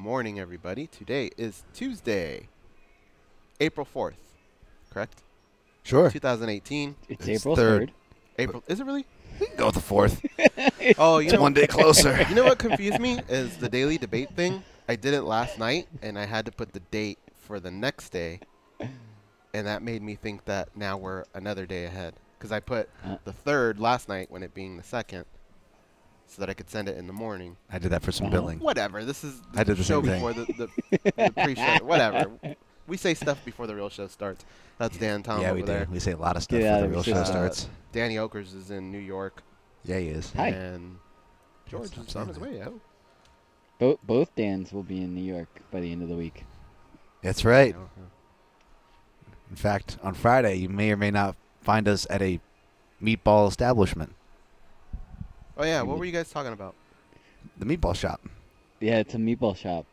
morning, everybody. Today is Tuesday, April 4th, correct? Sure. 2018. It's April 3rd. April, is it really? We can go with the 4th. Oh, you It's know, one day closer. You know what confused me is the daily debate thing. I did it last night, and I had to put the date for the next day, and that made me think that now we're another day ahead. Because I put the 3rd last night when it being the 2nd, so that I could send it in the morning. I did that for some billing. Whatever. This is I did the show same thing. before the pre-show. Whatever. We say stuff before the real show starts. That's Dan Tom Yeah, over we do. there. We say a lot of stuff Yeah, before the we real say show that. starts. Danny Okers is in New York. Yeah, he is. Hi. And George is on his way out. Both Dans will be in New York by the end of the week. That's right. In fact, on Friday, you may or may not find us at a meatball establishment. Oh, yeah. What were you guys talking about? The meatball shop. Yeah, it's a meatball shop.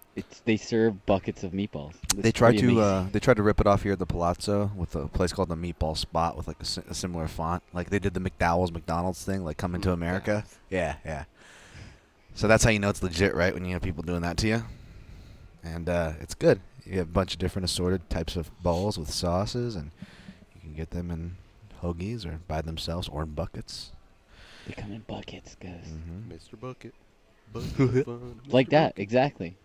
They serve buckets of meatballs. They tried to rip it off here at the Palazzo with a place called the Meatball Spot with like a similar font. Like they did the McDonald's thing, like Coming to America. Yeah, yeah. So that's how you know it's legit, right? When you have people doing that to you. And it's good. You have a bunch of different assorted types of bowls with sauces, and you can get them in hoagies or by themselves or in buckets. They come in buckets, guys. Mr. Bucket. Like that, exactly.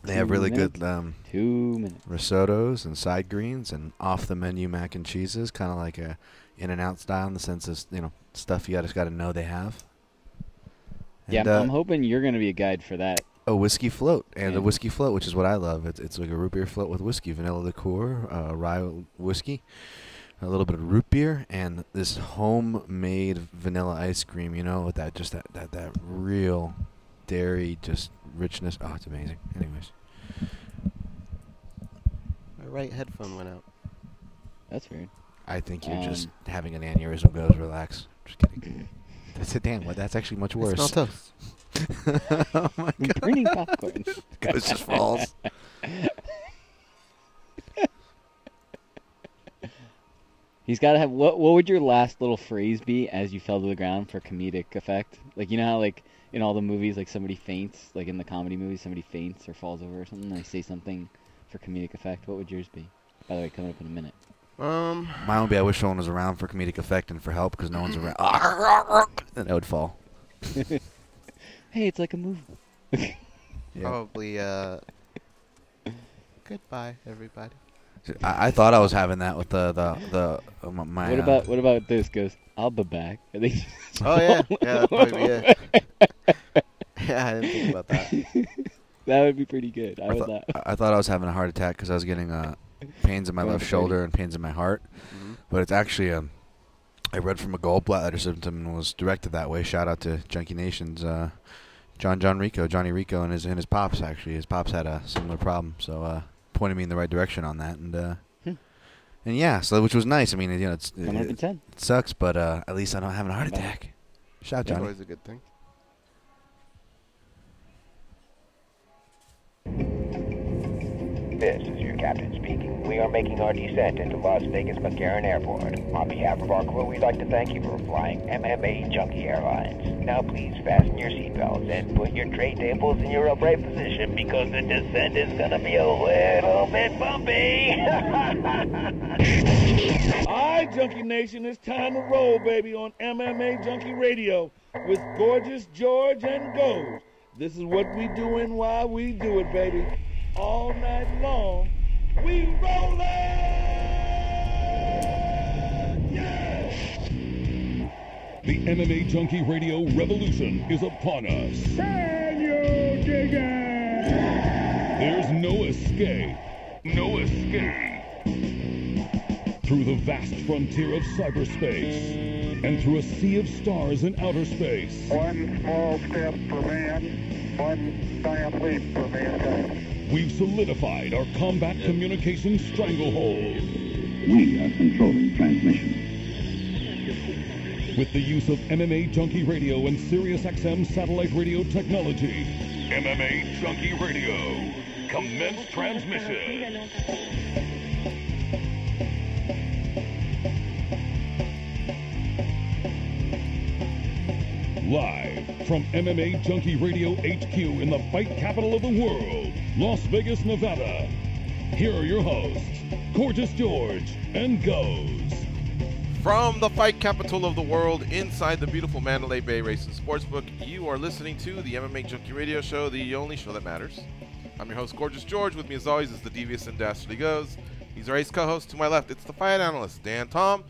They have really good 2 minutes. risottos and side greens and off-the-menu mac and cheeses, kind of like a In-N-Out style in the sense of, you know, stuff you just got to know they have. And, Yeah, I'm hoping you're going to be a guide for that. a whiskey float, and Yeah. a whiskey float, which is what I love. It's like a root beer float with whiskey, vanilla liqueur, rye whiskey, a little bit of root beer, and this homemade vanilla ice cream. You know, with that just that real dairy just richness. Oh, it's amazing. Anyways, My right headphone went out. That's weird. I think you're just having an aneurysm. Goes, relax. Just kidding. That's it, Dan. That's actually much worse. I smell toast. Oh my I'm god. burning popcorn. Goes just falls. He's got to have. What would your last little phrase be as you fell to the ground for comedic effect? Like, you know how, like, in all the movies, like, somebody faints? Like, in the comedy movies, somebody faints or falls over or something, and they say something for comedic effect. What would yours be? By the way, coming up in a minute. Mine would be, I wish someone was around for comedic effect and for help because no one's around. Then I would fall. Hey, it's like a movie. Yeah. Probably, goodbye, everybody. I thought I was having that with my. What about this? Goes, I'll be back. And they Oh, yeah. Yeah, that'd probably be it. Yeah, I didn't think about that. That would be pretty good. I would laugh. I thought I was having a heart attack because I was getting pains in my left shoulder and pains in my heart, but it's actually I read from a gallbladder symptom and was directed that way. Shout out to Junkie Nation's Johnny Rico, and his pops. Actually, his pops had a similar problem, so pointed me in the right direction on that, and yeah, so which was nice. I mean, you know, it sucks, but at least I don't have a heart attack. Shout out, Johnny. Always a good thing. This is your captain speaking. We are making our descent into Las Vegas McCarran Airport. On behalf of our crew, we'd like to thank you for flying MMAjunkie Airlines. Now please fasten your seatbelts and put your tray tables in your upright position because the descent is gonna be a little bit bumpy. Alright, Junkie Nation, it's time to roll, baby, on MMAjunkie Radio with Gorgeous George and Gold. This is what we doing while we do it, baby. All night long, we rollin'! Yeah! The MMAjunkie Radio revolution is upon us. Can you dig it? There's no escape. No escape. Through the vast frontier of cyberspace and through a sea of stars in outer space. One small step for man, one giant leap for mankind. We've solidified our combat communication stranglehold. We are controlling transmission. With the use of MMAjunkie Radio and SiriusXM satellite radio technology. MMAjunkie Radio. Commence transmission. Live From MMA Junkie Radio HQ in the fight capital of the world, Las Vegas, Nevada, here are your hosts, Gorgeous George and Goes. From the fight capital of the world, inside the beautiful Mandalay Bay Racing Sportsbook, you are listening to the MMA Junkie Radio Show, the only show that matters. I'm your host, Gorgeous George. With me, as always, is the devious and dastardly Goes. He's our ace co-host. To my left, it's the fight analyst, Dan Tom.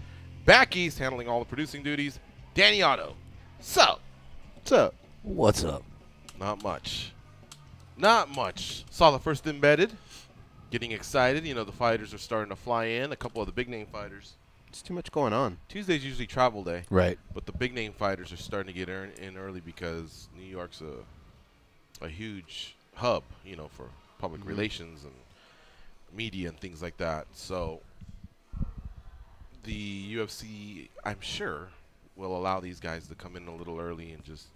Back east, handling all the producing duties, Danny Otto. So, What's up? What's up? not much. Not much. Saw the first embedded. Getting excited. You know, the fighters are starting to fly in. A couple of the big-name fighters. It's too much going on. Tuesday's usually travel day. Right. But the big-name fighters are starting to get in early because New York's a huge hub, you know, for public relations and media and things like that. So the UFC, I'm sure, will allow these guys to come in a little early and just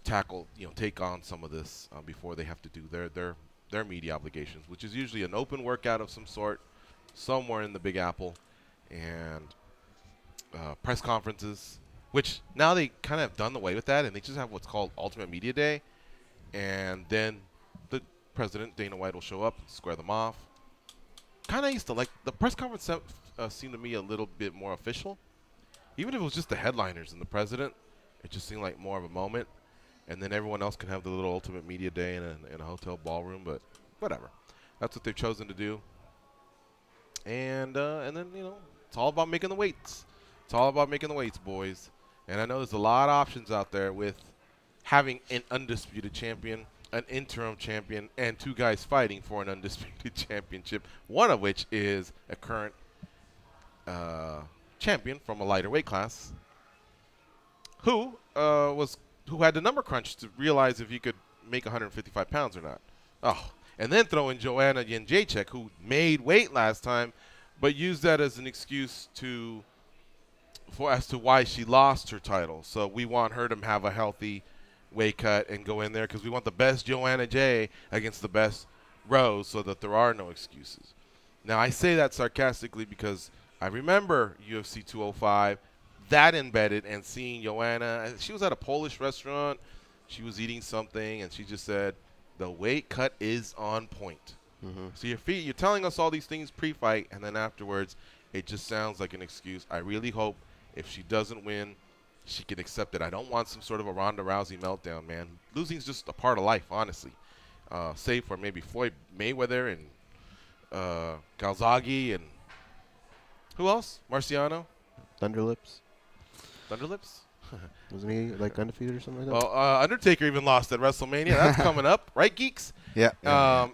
tackle, you know, take on some of this before they have to do their media obligations, which is usually an open workout of some sort somewhere in the Big Apple, and press conferences, which now they kind of have done away with that, and they just have what's called Ultimate Media Day, and then the president, Dana White, will show up and square them off. Kind of used to like the press conference seemed to me a little bit more official. Even if it was just the headliners and the president, it just seemed like more of a moment. And then everyone else can have the little Ultimate Media Day in a hotel ballroom, but whatever. That's what they've chosen to do. And then, you know, it's all about making the weights. It's all about making the weights, boys. And I know there's a lot of options out there with having an undisputed champion, an interim champion, and two guys fighting for an undisputed championship, one of which is a current champion from a lighter weight class who had the number crunch to realize if he could make 155 pounds or not. Oh, and then throw in Joanna Jędrzejczyk, who made weight last time, but used that as an excuse as to why she lost her title. So we want her to have a healthy weight cut and go in there because we want the best Joanna J against the best Rose so that there are no excuses. Now, I say that sarcastically because I remember UFC 205, that embedded, and seeing Joanna. She was at a Polish restaurant. She was eating something, and she just said, the weight cut is on point. So you're telling us all these things pre-fight, and then afterwards, it just sounds like an excuse. I really hope if she doesn't win, she can accept it. I don't want some sort of a Ronda Rousey meltdown, man. Losing's just a part of life, honestly. Save for maybe Floyd Mayweather and Calzaghe and who else? Marciano? Thunderlips. Thunderlips? Wasn't he like undefeated or something like that? Well, Undertaker even lost at WrestleMania. That's coming up, right, geeks? Yeah.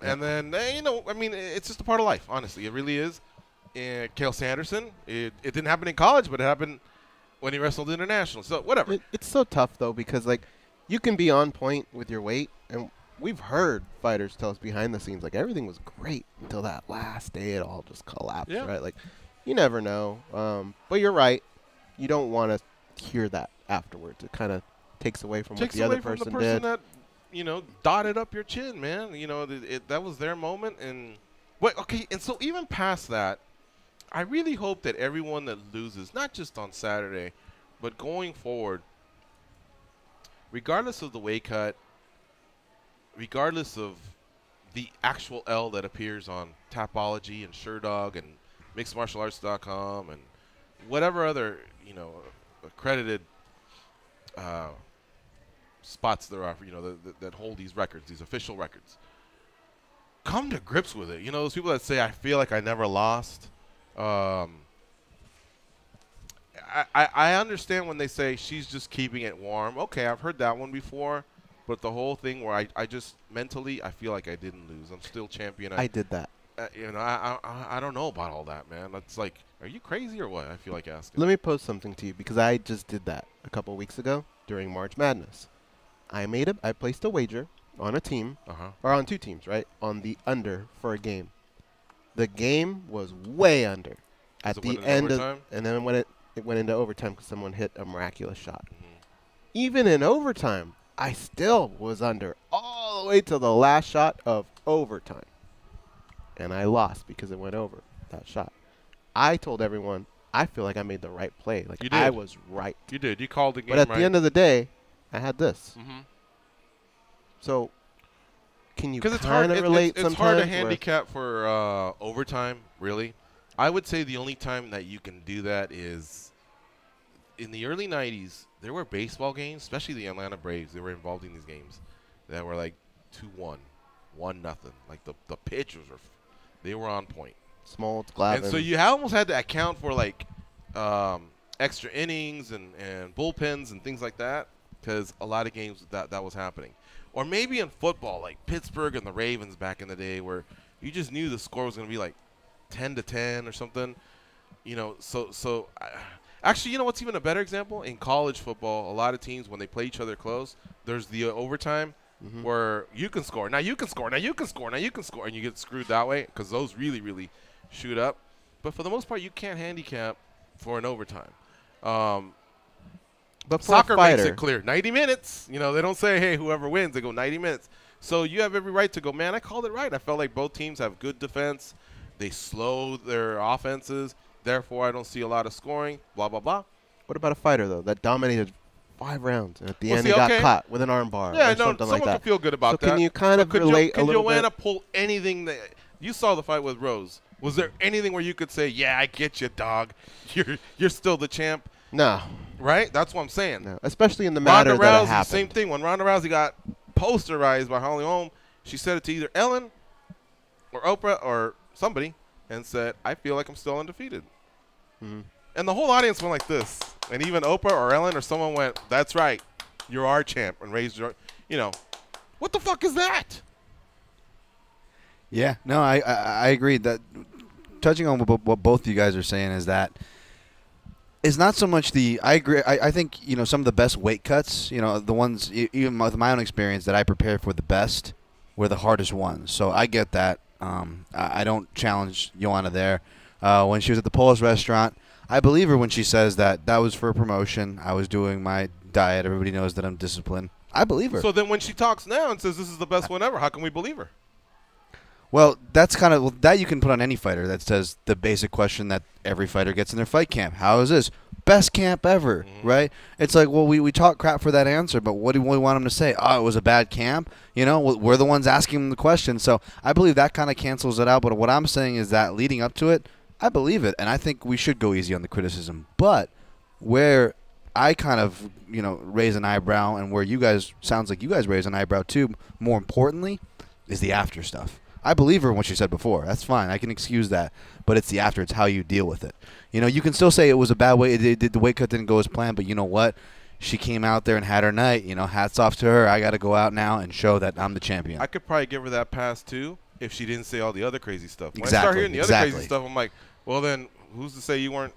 And then, you know, I mean, it's just a part of life, honestly. It really is. Cael Sanderson, it didn't happen in college, but it happened when he wrestled international. So, whatever. It's so tough, though, because, like, you can be on point with your weight, and we've heard fighters tell us behind the scenes, like, everything was great until that last day it all just collapsed, right? Like, you never know. But you're right. You don't want to hear that afterwards. It kind of takes away from what the other person did. Takes away from the person that, you know, dotted up your chin, man. You know, that was their moment. And and so even past that, I really hope that everyone that loses, not just on Saturday, but going forward, regardless of the weight cut, regardless of the actual L that appears on Tapology and SureDog and MixedMartialArts.com and whatever other, you know, accredited spots there are, you know, that hold these records, these official records. Come to grips with it. You know, those people that say, I feel like I never lost. I understand when they say she's just keeping it warm. Okay, I've heard that one before. But the whole thing where I just mentally, I feel like I didn't lose. I'm still champion. I did that. You know, I don't know about all that, man. It's like, are you crazy or what? I feel like asking. Let me pose something to you because I just did that a couple weeks ago during March Madness. I placed a wager on a team, or on two teams, right? On the under for a game. The game was way under at the end of, and then when it went into overtime because someone hit a miraculous shot. Even in overtime, I still was under all the way to the last shot of overtime. And I lost because it went over, that shot. I told everyone, I feel like I made the right play. Like, I was right. You did. You called the game right. But at the end of the day, I had this. Mm-hmm. So, can you Because it's hard. kind of relate It's sometimes? hard to with- handicap for overtime. Really, I would say the only time that you can do that is in the early '90s. There were baseball games, especially the Atlanta Braves. They were involved in these games that were like 2-1, 1-0. Like the pitchers they were on point. Smoltz, Glavine. And so you almost had to account for like extra innings and bullpens and things like that, because a lot of games that was happening. Or maybe in football, like Pittsburgh and the Ravens back in the day, where you just knew the score was going to be like 10-10 or something. You know, actually, you know what's even a better example? In college football, a lot of teams, when they play each other close, there's the overtime where you can score. Now you can score. Now you can score. Now you can score. And you get screwed that way because those really, really shoot up. But for the most part, you can't handicap for an overtime. But for soccer a fighter, makes it clear. 90 minutes. You know, they don't say, hey, whoever wins. They go 90 minutes. So you have every right to go, man, I called it right. I felt like both teams have good defense. They slow their offenses. Therefore, I don't see a lot of scoring, blah, blah, blah. What about a fighter, though, that dominated 5 rounds, and at the Well, end see, he got okay. caught with an arm bar Yeah, or no, something someone like that? could feel good about so that. can you kind of But relate a could little Joanna bit? pull anything that – you saw the fight with Rose. Was there anything where you could say, yeah, I get you, dog. You're still the champ? No. Right? That's what I'm saying. No, especially in the matter Ronda that it Rousey, happened. same thing. When Ronda Rousey got posterized by Holly Holm, she said it to either Ellen or Oprah or somebody and said, I feel like I'm still undefeated. Mm-hmm. And the whole audience went like this. And even Oprah or Ellen or someone went, that's right. You're our champ. And raised your, you know, what the fuck is that? Yeah, no, I agree. That touching on what both of you guys are saying is that it's not so much the. I agree. I think some of the best weight cuts. The ones even with my own experience that I prepared for the best were the hardest ones. So I get that. I don't challenge Joanna there. When she was at the Polish restaurant, I believe her when she says that was for a promotion. I was doing my diet. Everybody knows that I'm disciplined. I believe her. So then when she talks now and says this is the best one ever, how can we believe her? Well, that's kind of that you can put on any fighter that says the basic question that every fighter gets in their fight camp. How is this? Best camp ever, right? It's like, well, we talk crap for that answer, but what do we want them to say? Oh, it was a bad camp? We're the ones asking them the question. So I believe that kind of cancels it out. But what I'm saying is that leading up to it, I believe it. And I think we should go easy on the criticism. But where I kind of, raise an eyebrow and where you guys, sounds like you guys raise an eyebrow too, more importantly, is the after stuff. I believe her in what she said before. That's fine. I can excuse that. But it's the after. It's how you deal with it. You can still say it was a bad way. The weight cut didn't go as planned. But you know what? She came out there and had her night. Hats off to her. I got to go out now and show that I'm the champion. I could probably give her that pass, too, if she didn't say all the other crazy stuff. When I Exactly. start hearing the other crazy stuff, I'm like, well, then who's to say you weren't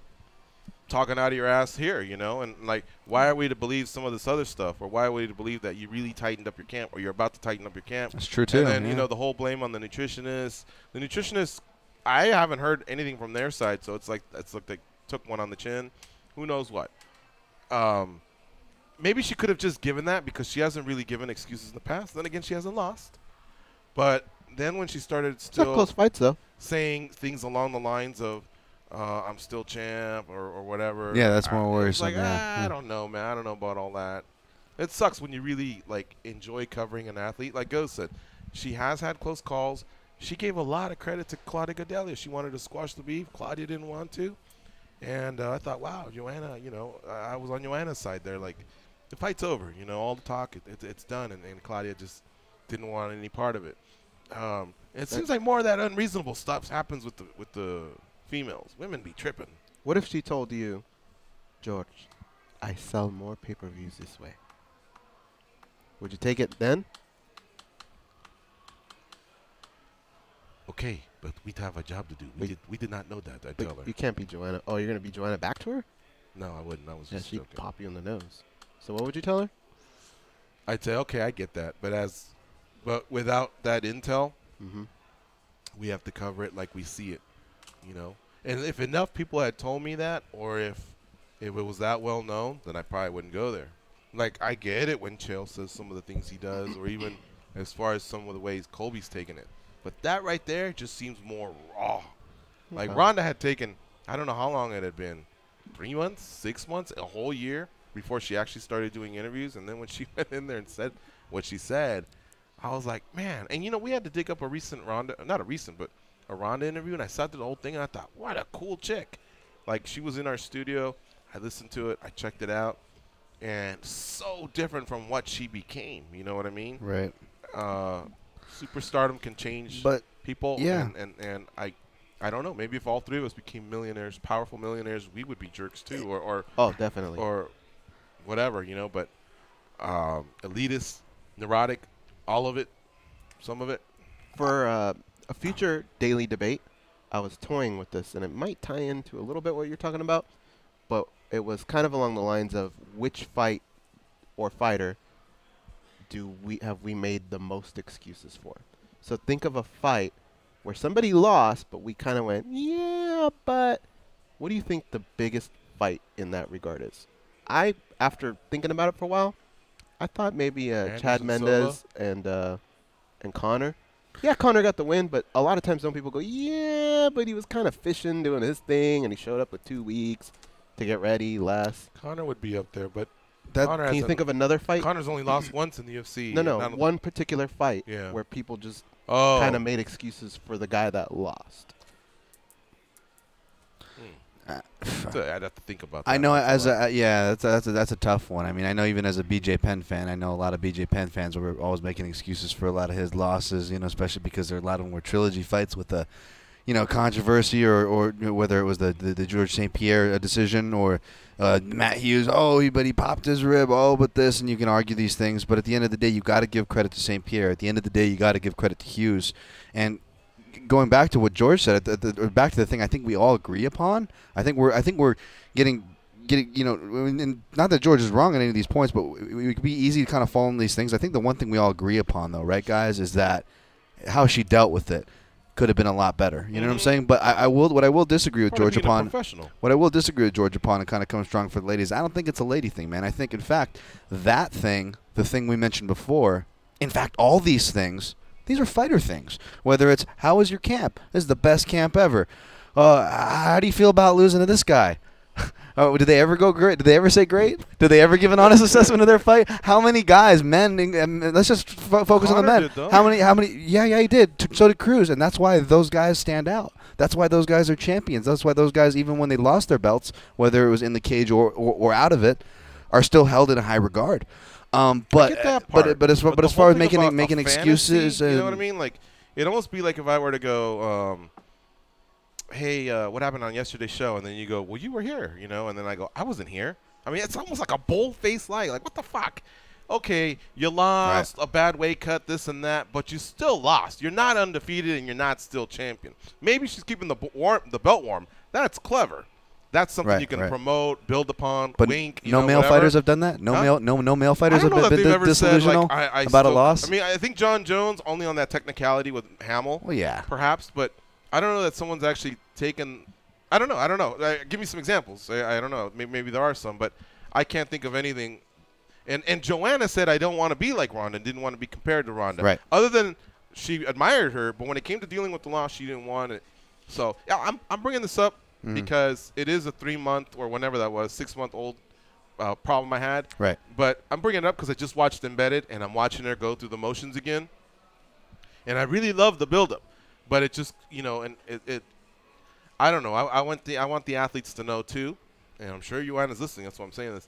talking out of your ass here, And, like, why are we to believe some of this other stuff? Or why are we to believe that you really tightened up your camp or you're about to tighten up your camp? That's true, too. And then, the whole blame on the nutritionist. The nutritionist, I haven't heard anything from their side, so it's like they took one on the chin. Who knows what? Maybe she could have just given that because she hasn't really given excuses in the past. Then again, she hasn't lost. But then when she started still close fights, though. saying things along the lines of, I'm still champ or whatever. Yeah, that's more worrisome. It's like, yeah. I don't know, man. I don't know about all that. It sucks when you really, enjoy covering an athlete. Like Ghost said, she has had close calls. She gave a lot of credit to Claudia Gadelha. She wanted to squash the beef. Claudia didn't want to. And I thought, wow, Joanna, I was on Joanna's side there. Like, the fight's over. All the talk, it's done. And Claudia just didn't want any part of it. It seems like more of that unreasonable stuff happens with the females. Women be tripping. What if she told you, George, I sell more pay-per-views this way? Would you take it then? Okay, but we have a job to do. We did not know that. I tell her. You can't be Joanna. Oh, you're going to be Joanna back to her? No, I wouldn't. I was just she'd joking. pop you in the nose. So what would you tell her? I'd say, okay, I get that. But without that intel, we have to cover it like we see it, And if enough people had told me that, or if it was that well known, then I probably wouldn't go there. Like, I get it when Chael says some of the things he does, or even as far as some of the ways Colby's taken it. But that right there just seems more raw. Like, Ronda had taken, I don't know how long it had been, 3 months, 6 months, a whole year before she actually started doing interviews. And then when she went in there and said what she said, I was like, man. And, you know, we had to dig up a recent Ronda, not a recent, but a Ronda interview. And I sat through the whole thing, and I thought, what a cool chick. Like, she was in our studio. I listened to it. I checked it out. And so different from what she became. You know what I mean? Right. Superstardom can change people. Yeah. And I don't know. Maybe if all three of us became millionaires, powerful millionaires, we would be jerks too. Or oh, definitely. Or whatever, you know. But elitist, neurotic, all of it, some of it. For a future daily debate, I was toying with this, and it might tie into a little bit what you're talking about, but it was kind of along the lines of which fight or fighter have we made the most excuses for. So think of a fight where somebody lost, but we kind of went, yeah, but what do you think the biggest fight in that regard is? After thinking about it for a while, I thought maybe Chad Mendez and Conor. Yeah, Conor got the win, but a lot of times some people go, yeah, but he was kind of fishing, doing his thing, and he showed up with 2 weeks to get ready, less. Conor would be up there, but can you think of another fight? Conor's only lost once in the UFC. No, one particular fight where people just kind of made excuses for the guy that lost. I'd have to think about that. I know that's a tough one. I mean, I know even as a BJ Penn fan, I know a lot of BJ Penn fans were always making excuses for a lot of his losses, you know, especially because a lot of them were trilogy fights with a, you know, controversy or whether it was the George St. Pierre decision or Matt Hughes, but he popped his rib, but this, and you can argue these things. But at the end of the day, you got to give credit to St. Pierre. At the end of the day, you got to give credit to Hughes. And going back to what George said, back to the thing I think we all agree upon. I think we're getting, you know, and not that George is wrong on any of these points, but we could be easy to kind of fall in these things. I think the one thing we all agree upon, though, right, guys, is that how she dealt with it could have been a lot better. You know what I'm saying? But what I will disagree with George upon, what I will disagree with George upon, and kind of come strong for the ladies, I don't think it's a lady thing, man. I think, in fact, that thing, the thing we mentioned before, in fact, all these things, these are fighter things. Whether it's, how was your camp? This is the best camp ever. How do you feel about losing to this guy? Did they ever go great? Did they ever say great? Did they ever give an honest assessment of their fight? How many guys, men, let's just focus on the men. How many? Yeah, he did. So did Cruz, and that's why those guys stand out. That's why those guys are champions. That's why those guys, even when they lost their belts, whether it was in the cage or out of it, are still held in a high regard. But as far as making excuses, you know what I mean? Like, it'd almost be like if I were to go, hey, what happened on yesterday's show? And then you go, well, you were here, you know? And then I go, I wasn't here. I mean, it's almost like a bold-faced lie. Like, what the fuck? Okay, you lost, a bad weight cut, this and that, but you still lost. You're not undefeated, and you're not still champion. Maybe she's keeping the belt warm. That's clever. That's something you can promote, build upon, but wink. No male fighters have done that. No male fighters have been disillusional about a loss. I mean, I think John Jones only on that technicality with Hamill. Well, yeah, perhaps, but I don't know that someone's actually taken. I don't know. Give me some examples. I don't know. Maybe there are some, but I can't think of anything. And Joanna said, I don't want to be like Ronda and didn't want to be compared to Ronda. Right. Other than she admired her, but when it came to dealing with the loss, she didn't want it. So yeah, I'm bringing this up. Because it is a 3-month or whenever that was, 6-month-old problem I had. Right. But I'm bringing it up because I just watched Embedded, and I'm watching her go through the motions again. And I really love the buildup. But it just, you know, and it I don't know. I want the athletes to know, too, and I'm sure Joanna's listening, that's why I'm saying this,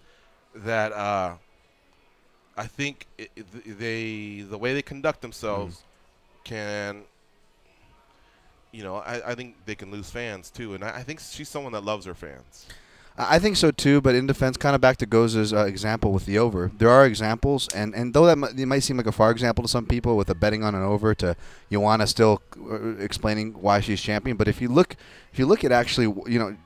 that I think the way they conduct themselves can – you know, I think they can lose fans, too. And I think she's someone that loves her fans. I think so, too. But in defense, kind of back to Goza's example with the over, there are examples. And though it might seem like a far example to some people with a betting on an over to Joanna still explaining why she's champion. But if you look at actually, you know,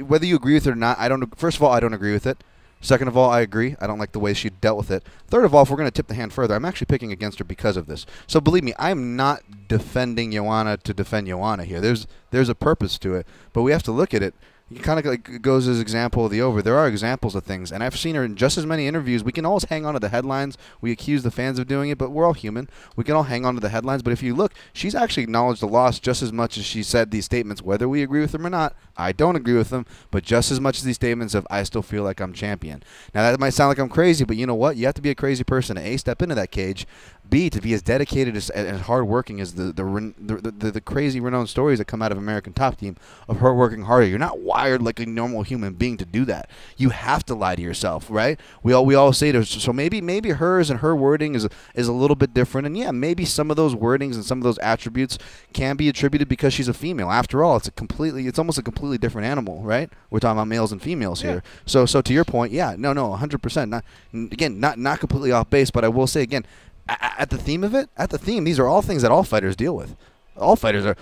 whether you agree with it or not, first of all, I don't agree with it. Second of all, I agree. I don't like the way she dealt with it. Third of all, if we're going to tip the hand further, I'm actually picking against her because of this. So believe me, I'm not defending Joanna to defend Joanna here. There's a purpose to it, but we have to look at it. He kind of like goes as example of the over. There are examples of things, and I've seen her in just as many interviews. We can always hang on to the headlines. We accuse the fans of doing it, but we're all human. We can all hang on to the headlines. But if you look, she's actually acknowledged the loss just as much as she said these statements, whether we agree with them or not. I don't agree with them, but just as much as these statements of I still feel like I'm champion. Now, that might sound like I'm crazy, but you know what? You have to be a crazy person to A, step into that cage, B, to be as dedicated as hardworking as the crazy renowned stories that come out of American Top Team of her working harder. You're not wired like a normal human being to do that. You have to lie to yourself, right? We all say this. So maybe hers and her wording is a little bit different, and yeah, maybe some of those wordings and some of those attributes can be attributed because she's a female. After all, it's almost a completely different animal, right? We're talking about males and females here. So to your point, yeah, no, 100%. Not completely off base, but I will say again, at the theme, these are all things that all fighters deal with. All fighters are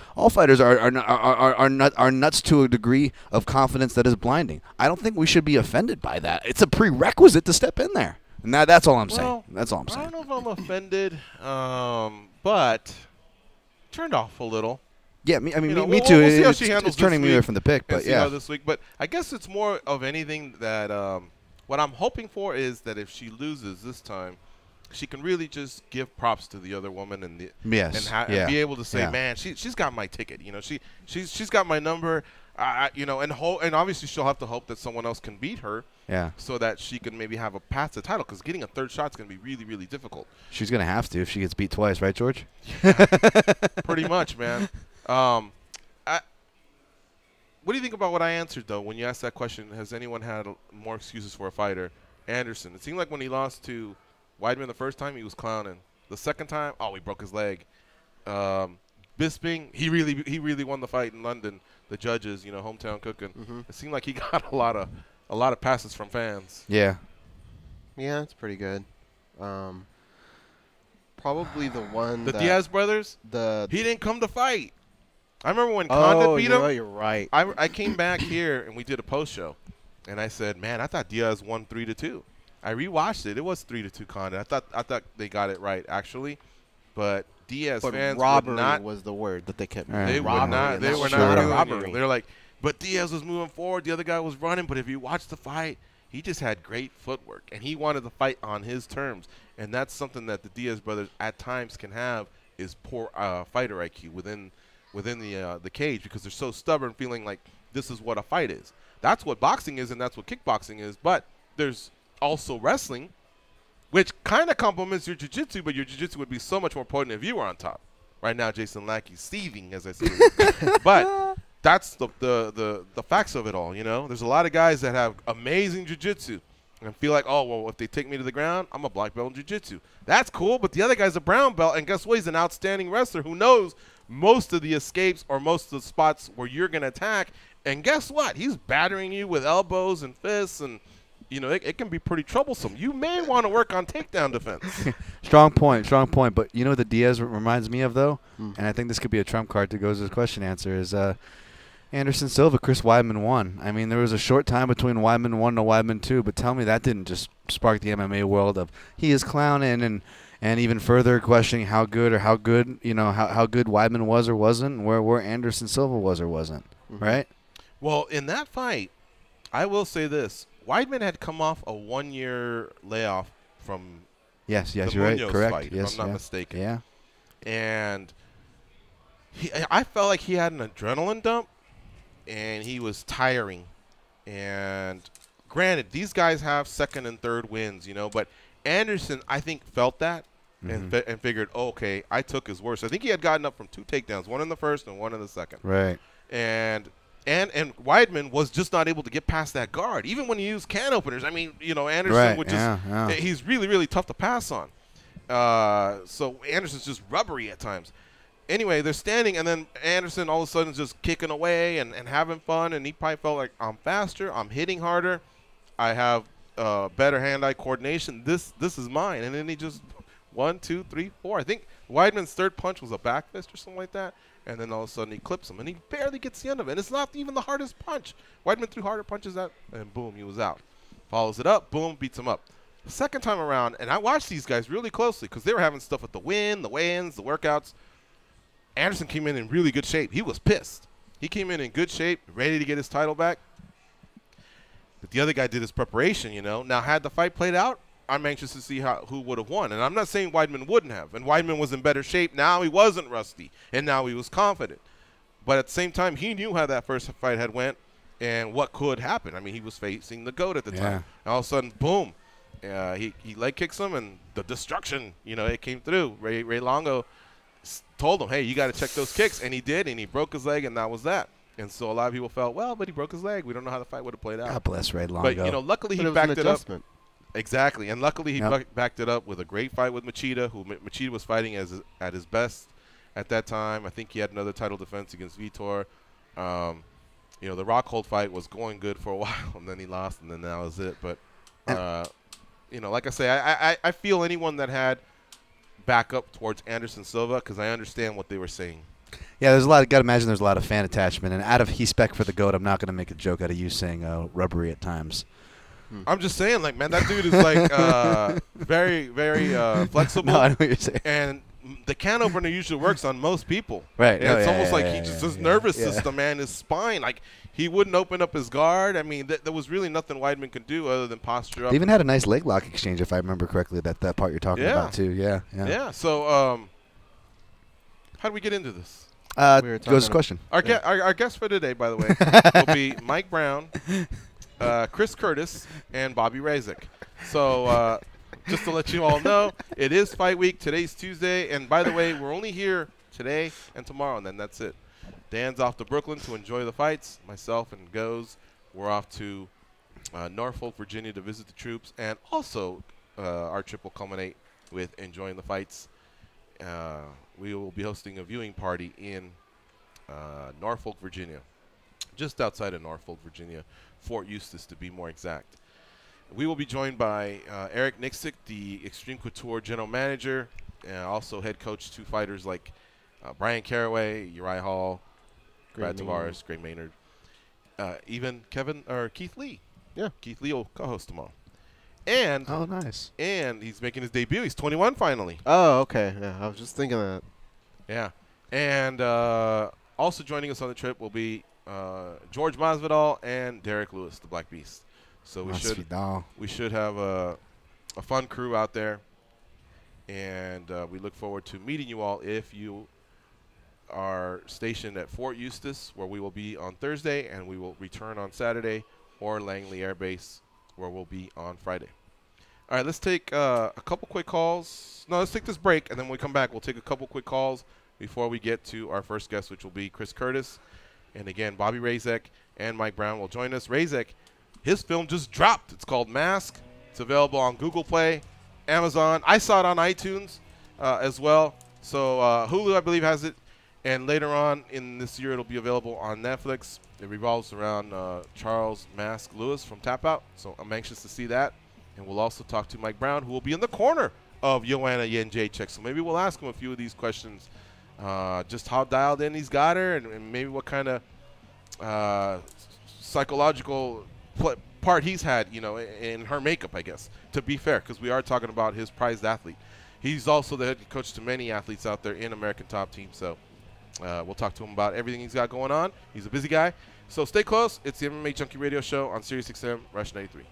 nuts to a degree of confidence that is blinding. I don't think we should be offended by that. It's a prerequisite to step in there, and that's all I'm saying. That's all I'm saying. I don't know if I'm offended, but turned off a little. Yeah, me too. We'll see how she handles it's turning this me away week from the pick, but yeah. This week, but I guess it's more of anything that what I'm hoping for is that if she loses this time, she can really just give props to the other woman and and be able to say, man, she's got my ticket. You know, she's got my number. You know, and obviously she'll have to hope that someone else can beat her. Yeah. So that she can maybe have a path to the title, because getting a third shot is going to be really, really difficult. She's going to have to if she gets beat twice, right, George? Yeah, pretty much, man. What do you think about what I answered, though, when you asked that question? Has anyone had more excuses for a fighter? Anderson. It seemed like when he lost to Weidman the first time, he was clowning. The second time, he broke his leg. Bisping, he really won the fight in London. The judges, hometown cooking. It seemed like he got a lot of passes from fans. Yeah. Yeah, it's pretty good. Probably the one. The Diaz brothers. He didn't come to fight. I remember when Condit beat him. Oh, you're right. I came back here and we did a post show, and I said, man, I thought Diaz won 3-2. I rewatched it. It was 3-2 Condit. I thought they got it right actually, but Diaz fans robbery would not, was the word that they kept. They would not. They were not a robbery. They're like, but Diaz was moving forward. The other guy was running. But if you watch the fight, he just had great footwork, and he wanted to fight on his terms. And that's something that the Diaz brothers at times can have, is poor fighter IQ within the cage, because they're so stubborn, feeling like this is what a fight is. That's what boxing is, and that's what kickboxing is. But there's also wrestling, which kind of complements your jiu-jitsu, but your jiu-jitsu would be so much more potent if you were on top. Right now, Jason Lackey's seething, as I say. But that's the facts of it all, There's a lot of guys that have amazing jiu-jitsu and feel like, oh, well, if they take me to the ground, I'm a black belt in jiu-jitsu. That's cool, but the other guy's a brown belt, and guess what? He's an outstanding wrestler who knows most of the escapes or most of the spots where you're going to attack. And guess what? He's battering you with elbows and fists, and it can be pretty troublesome. You may want to work on takedown defense. Strong point. But the Diaz reminds me of, though, and I think this could be a trump card to go to the question answer, is Anderson Silva, Chris Weidman 1. I mean, there was a short time between Weidman 1 to Weidman 2, but tell me that didn't just spark the MMA world of he is clowning and even further questioning how good Weidman was or wasn't, where Anderson Silva was or wasn't, right? Well, in that fight, I will say this. Weidman had come off a 1-year layoff from the you're right, correct. Fight, yes, if I'm not mistaken. Yeah. And I felt like he had an adrenaline dump, and he was tiring. And granted, these guys have second and third wins, but Anderson, I think, felt that and figured, okay, I took his worst. I think he had gotten up from 2 takedowns, one in the first and one in the second. Right. And Weidman was just not able to get past that guard. Even when he used can openers, I mean, Anderson would just he's really, really tough to pass on. So Anderson's just rubbery at times. Anyway, they're standing, and then Anderson all of a sudden is just kicking away and having fun, and he probably felt like, I'm faster, I'm hitting harder, I have better hand-eye coordination. This is mine. And then he just 1, 2, 3, 4. I think Weidman's third punch was a back fist or something like that. And then all of a sudden he clips him, and he barely gets the end of it. And it's not even the hardest punch. Weidman threw harder punches at, and boom, he was out. Follows it up, boom, beats him up. The second time around, and I watched these guys really closely because they were having stuff with the win, the weigh-ins, the workouts. Anderson came in really good shape. He was pissed. He came in good shape, ready to get his title back. But the other guy did his preparation, you know. Now, had the fight played out, I'm anxious to see who would have won. And I'm not saying Weidman wouldn't have. And Weidman was in better shape. Now he wasn't rusty. And now he was confident. But at the same time, he knew how that first fight had went and what could happen. I mean, he was facing the GOAT at the time. And all of a sudden, boom, he leg kicks him, and the destruction, you know, it came through. Ray Longo told him, hey, you got to check those kicks. And he did, and he broke his leg, and that was that. And so a lot of people felt, well, but he broke his leg. We don't know how the fight would have played out. God bless Ray Longo. But, you know, luckily he backed it up. Exactly. And luckily he backed it up with a great fight with Machida, who Machida was fighting at his best at that time. I think he had another title defense against Vitor. You know, the Rockhold fight was going good for a while, and then he lost, and then that was it. But, you know, like I say, I feel anyone that had backup towards Anderson Silva, because I understand what they were saying. Yeah, there's a lot. Got to imagine there's a lot of fan attachment, and out of respect for the GOAT, I'm not going to make a joke out of you saying rubbery at times. I'm just saying, like, man, that dude is like very, very flexible. No, I know what you're saying. And the can opener usually works on most people. Right. And it's almost like his nervous system, man, his spine, like he wouldn't open up his guard. I mean, there was really nothing Weidman could do other than posture up. They even had a nice leg lock exchange, if I remember correctly. That part you're talking about too. Yeah. So, how do we get into this? Goes question. Our guest for today, by the way, will be Mike Brown, Chris Curtis, and Bobby Razik. So just to let you all know, it is fight week. Today's Tuesday. And by the way, we're only here today and tomorrow, and then that's it. Dan's off to Brooklyn to enjoy the fights. Myself and Goes, we're off to Norfolk, Virginia to visit the troops. And also our trip will culminate with enjoying the fights. We will be hosting a viewing party in Norfolk, Virginia, just outside of Norfolk, Virginia, Fort Eustis to be more exact. We will be joined by Eric Nixick, the Extreme Couture General Manager, and also head coach to fighters like Brian Caraway, Uriah Hall, Brad Tavares, Gray Maynard, even Keith Lee. Yeah, Keith Lee will co-host tomorrow. And nice. And he's making his debut. He's 21 finally. Oh, okay. Yeah, I was just thinking that. Yeah. And also joining us on the trip will be George Masvidal and Derek Lewis, the Black Beast. So we should have a fun crew out there. And we look forward to meeting you all if you are stationed at Fort Eustis, where we will be on Thursday, and we will return on Saturday, or Langley Air Base, where we'll be on Friday. All right, let's take a couple quick calls. No, let's take this break, and then when we come back, we'll take a couple quick calls before we get to our first guest, which will be Chris Curtis. And again, Bobby Razik and Mike Brown will join us. Razik, his film just dropped. It's called Mask. It's available on Google Play, Amazon. I saw it on iTunes as well. So Hulu, I believe, has it. And later on in this year, it'll be available on Netflix. It revolves around Charles Mask Lewis from Tap Out. So I'm anxious to see that. And we'll also talk to Mike Brown, who will be in the corner of Joanna Jędrzejczyk. So maybe we'll ask him a few of these questions, just how dialed in he's got her, and maybe what kind of psychological part he's had, you know, in her makeup, I guess, to be fair, because we are talking about his prized athlete. He's also the head coach to many athletes out there in American Top Team. So we'll talk to him about everything he's got going on. He's a busy guy. So stay close. It's the MMA Junkie Radio Show on Sirius XM, Rush 93.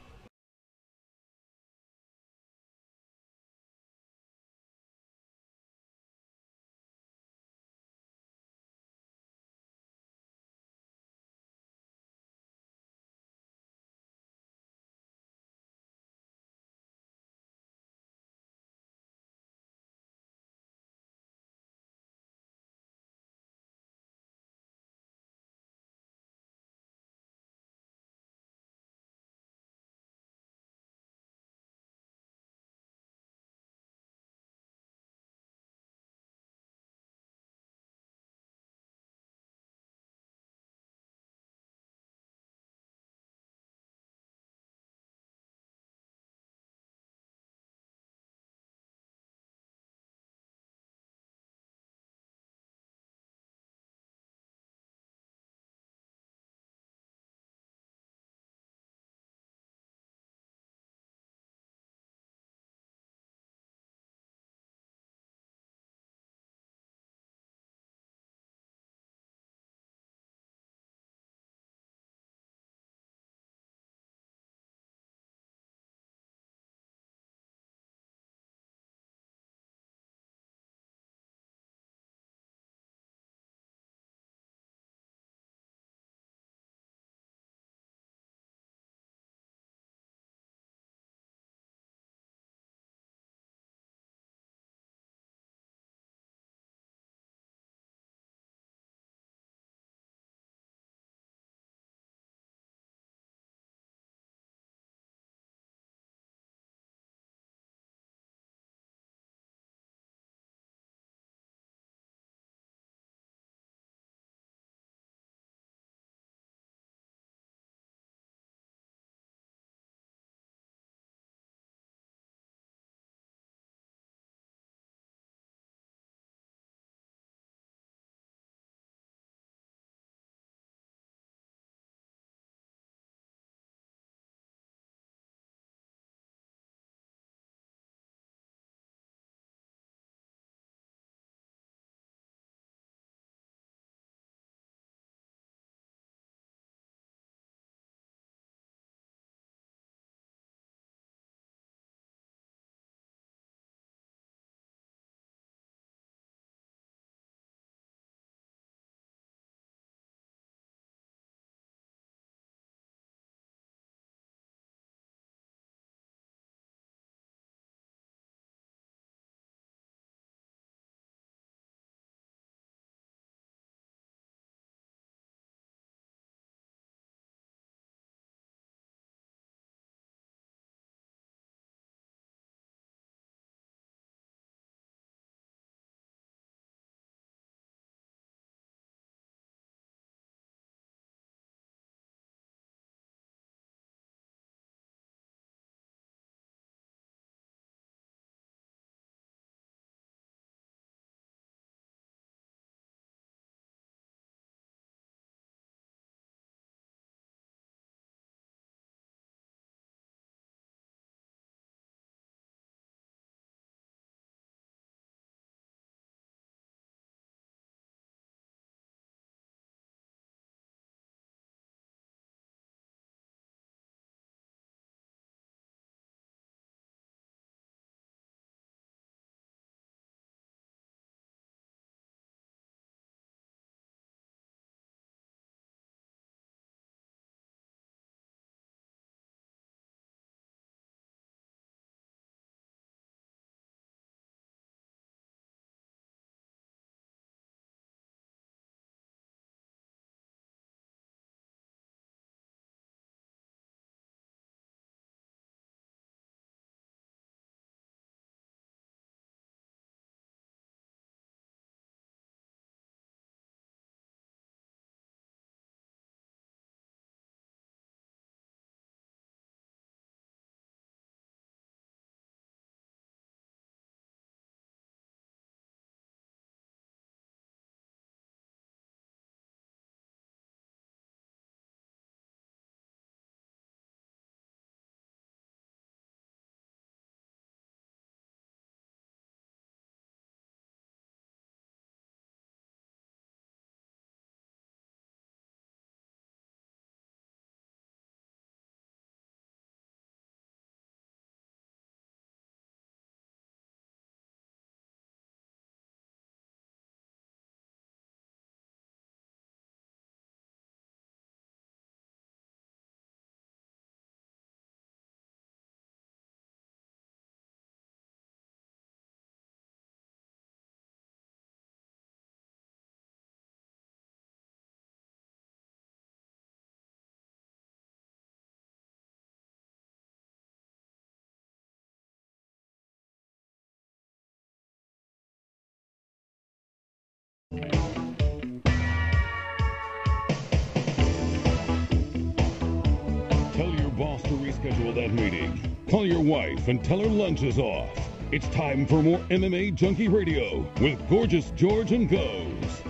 boss to reschedule that meeting. Call your wife and tell her lunch is off. It's time for more MMA Junkie Radio with Gorgeous George and Goes.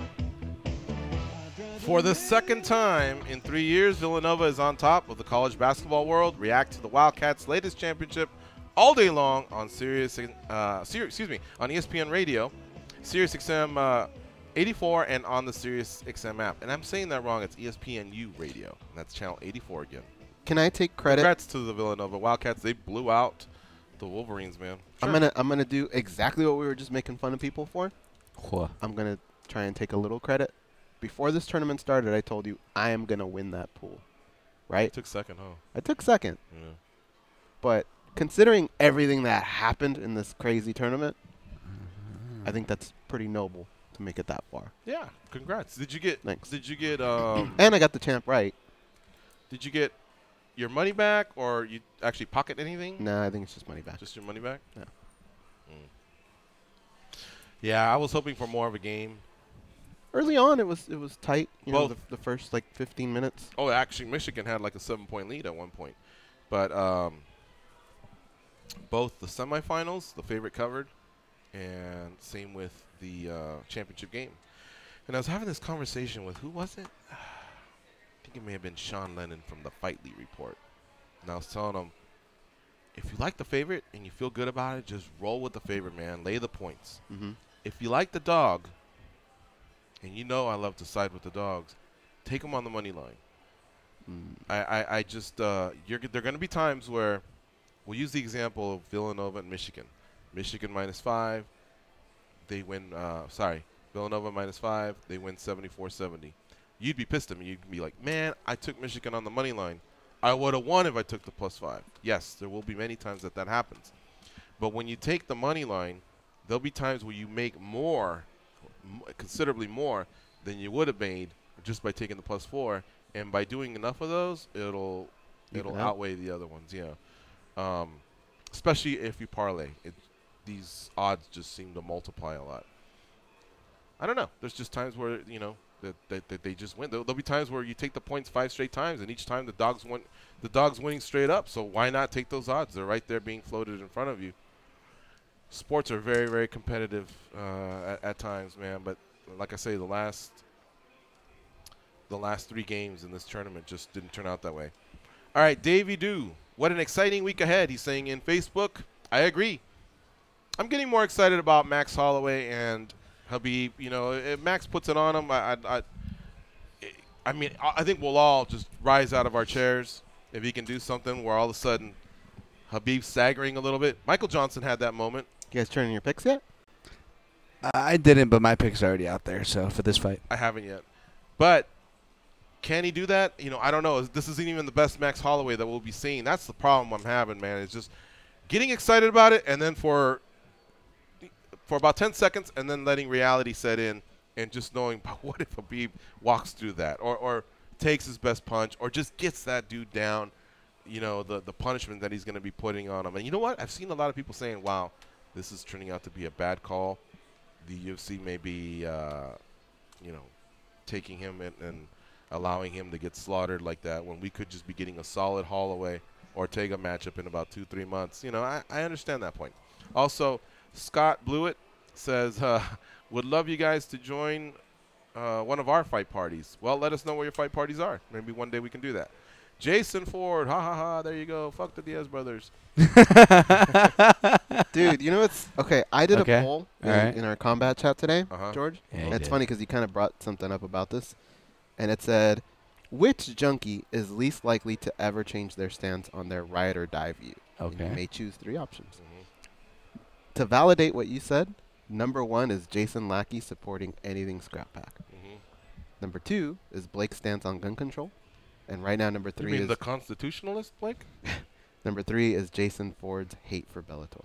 For the second time in 3 years, Villanova is on top of the college basketball world. React to the Wildcats' latest championship all day long on on ESPN Radio, SiriusXM 84, and on the SiriusXM app. And I'm saying that wrong. It's ESPNU Radio. And that's channel 84 again. Can I take credit? Congrats to the Villanova Wildcats. They blew out the Wolverines, man. Sure. I'm gonna do exactly what we were just making fun of people for. What? I'm gonna try and take a little credit. Before this tournament started, I told you I am gonna win that pool, right? You took second, huh? I took second. Yeah. But considering everything that happened in this crazy tournament, I think that's pretty noble to make it that far. Yeah, congrats. Did you get? Thanks. Did you get? And I got the champ right. Did you get your money back, or you actually pocket anything? No, I think it's just money back. Just your money back? Yeah. Yeah, I was hoping for more of a game. Early on, it was tight. You know, Both. the first like 15 minutes. Oh, actually, Michigan had like a 7-point lead at one point, but both the semifinals, the favorite covered, and same with the championship game. And I was having this conversation with, who was it? I think it may have been Sean Lennon from the Fight League Report. And I was telling him, if you like the favorite and you feel good about it, just roll with the favorite, man. Lay the points. Mm-hmm. If you like the dog, and you know I love to side with the dogs, take them on the money line. I just there are going to be times where we'll use the example of Villanova and Michigan. Michigan -5, they win. Villanova -5, they win 74-70. You'd be pissed at me. You'd be like, man, I took Michigan on the money line. I would have won if I took the +5. Yes, there will be many times that happens. But when you take the money line, there'll be times where you make more, considerably more than you would have made just by taking the +4. And by doing enough of those, it'll outweigh the other ones. Yeah, especially if you parlay. These odds just seem to multiply a lot. I don't know. There's just times where that they just win. There'll be times where you take the points 5 straight times, and each time the dog's winning straight up. So why not take those odds? They're right there being floated in front of you. Sports are very, very competitive at times, man. But like I say, the last 3 games in this tournament just didn't turn out that way. All right, Davey Doo. What an exciting week ahead, he's saying in Facebook. I agree. I'm getting more excited about Max Holloway and Habib. You know, if Max puts it on him, I mean, I think we'll all just rise out of our chairs if he can do something where all of a sudden Habib's staggering a little bit. Michael Johnson had that moment. You guys turning your picks yet? I didn't, but my pick's already out there. So for this fight, I haven't yet. But can he do that? You know, I don't know. This isn't even the best Max Holloway that we'll be seeing. That's the problem I'm having, man. It's just getting excited about it, and then for about 10 seconds, and then letting reality set in, and just knowing, what if Habib walks through that, or takes his best punch, or just gets that dude down, you know, the punishment that he's going to be putting on him. And you know what? I've seen a lot of people saying, wow, this is turning out to be a bad call. The UFC may be, you know, taking him and allowing him to get slaughtered like that when we could just be getting a solid Holloway Ortega matchup in about 2-3 months. You know, I understand that point. Also, Scott Blewett says, would love you guys to join one of our fight parties. Well, let us know where your fight parties are. Maybe one day we can do that. Jason Ford, ha ha ha, there you go. Fuck the Diaz brothers. Dude, you know what's okay? I did a poll in our combat chat today, George. Yeah, and it's funny because you kind of brought something up about this, and it said, which junkie is least likely to ever change their stance on their ride or die view? Okay. And you may choose 3 options. To validate what you said, number 1 is Jason Lackey supporting anything scrap pack. Number 2 is Blake's stance on gun control. And right now, number 3 you mean is the constitutionalist, Blake? Number 3 is Jason Ford's hate for Bellator.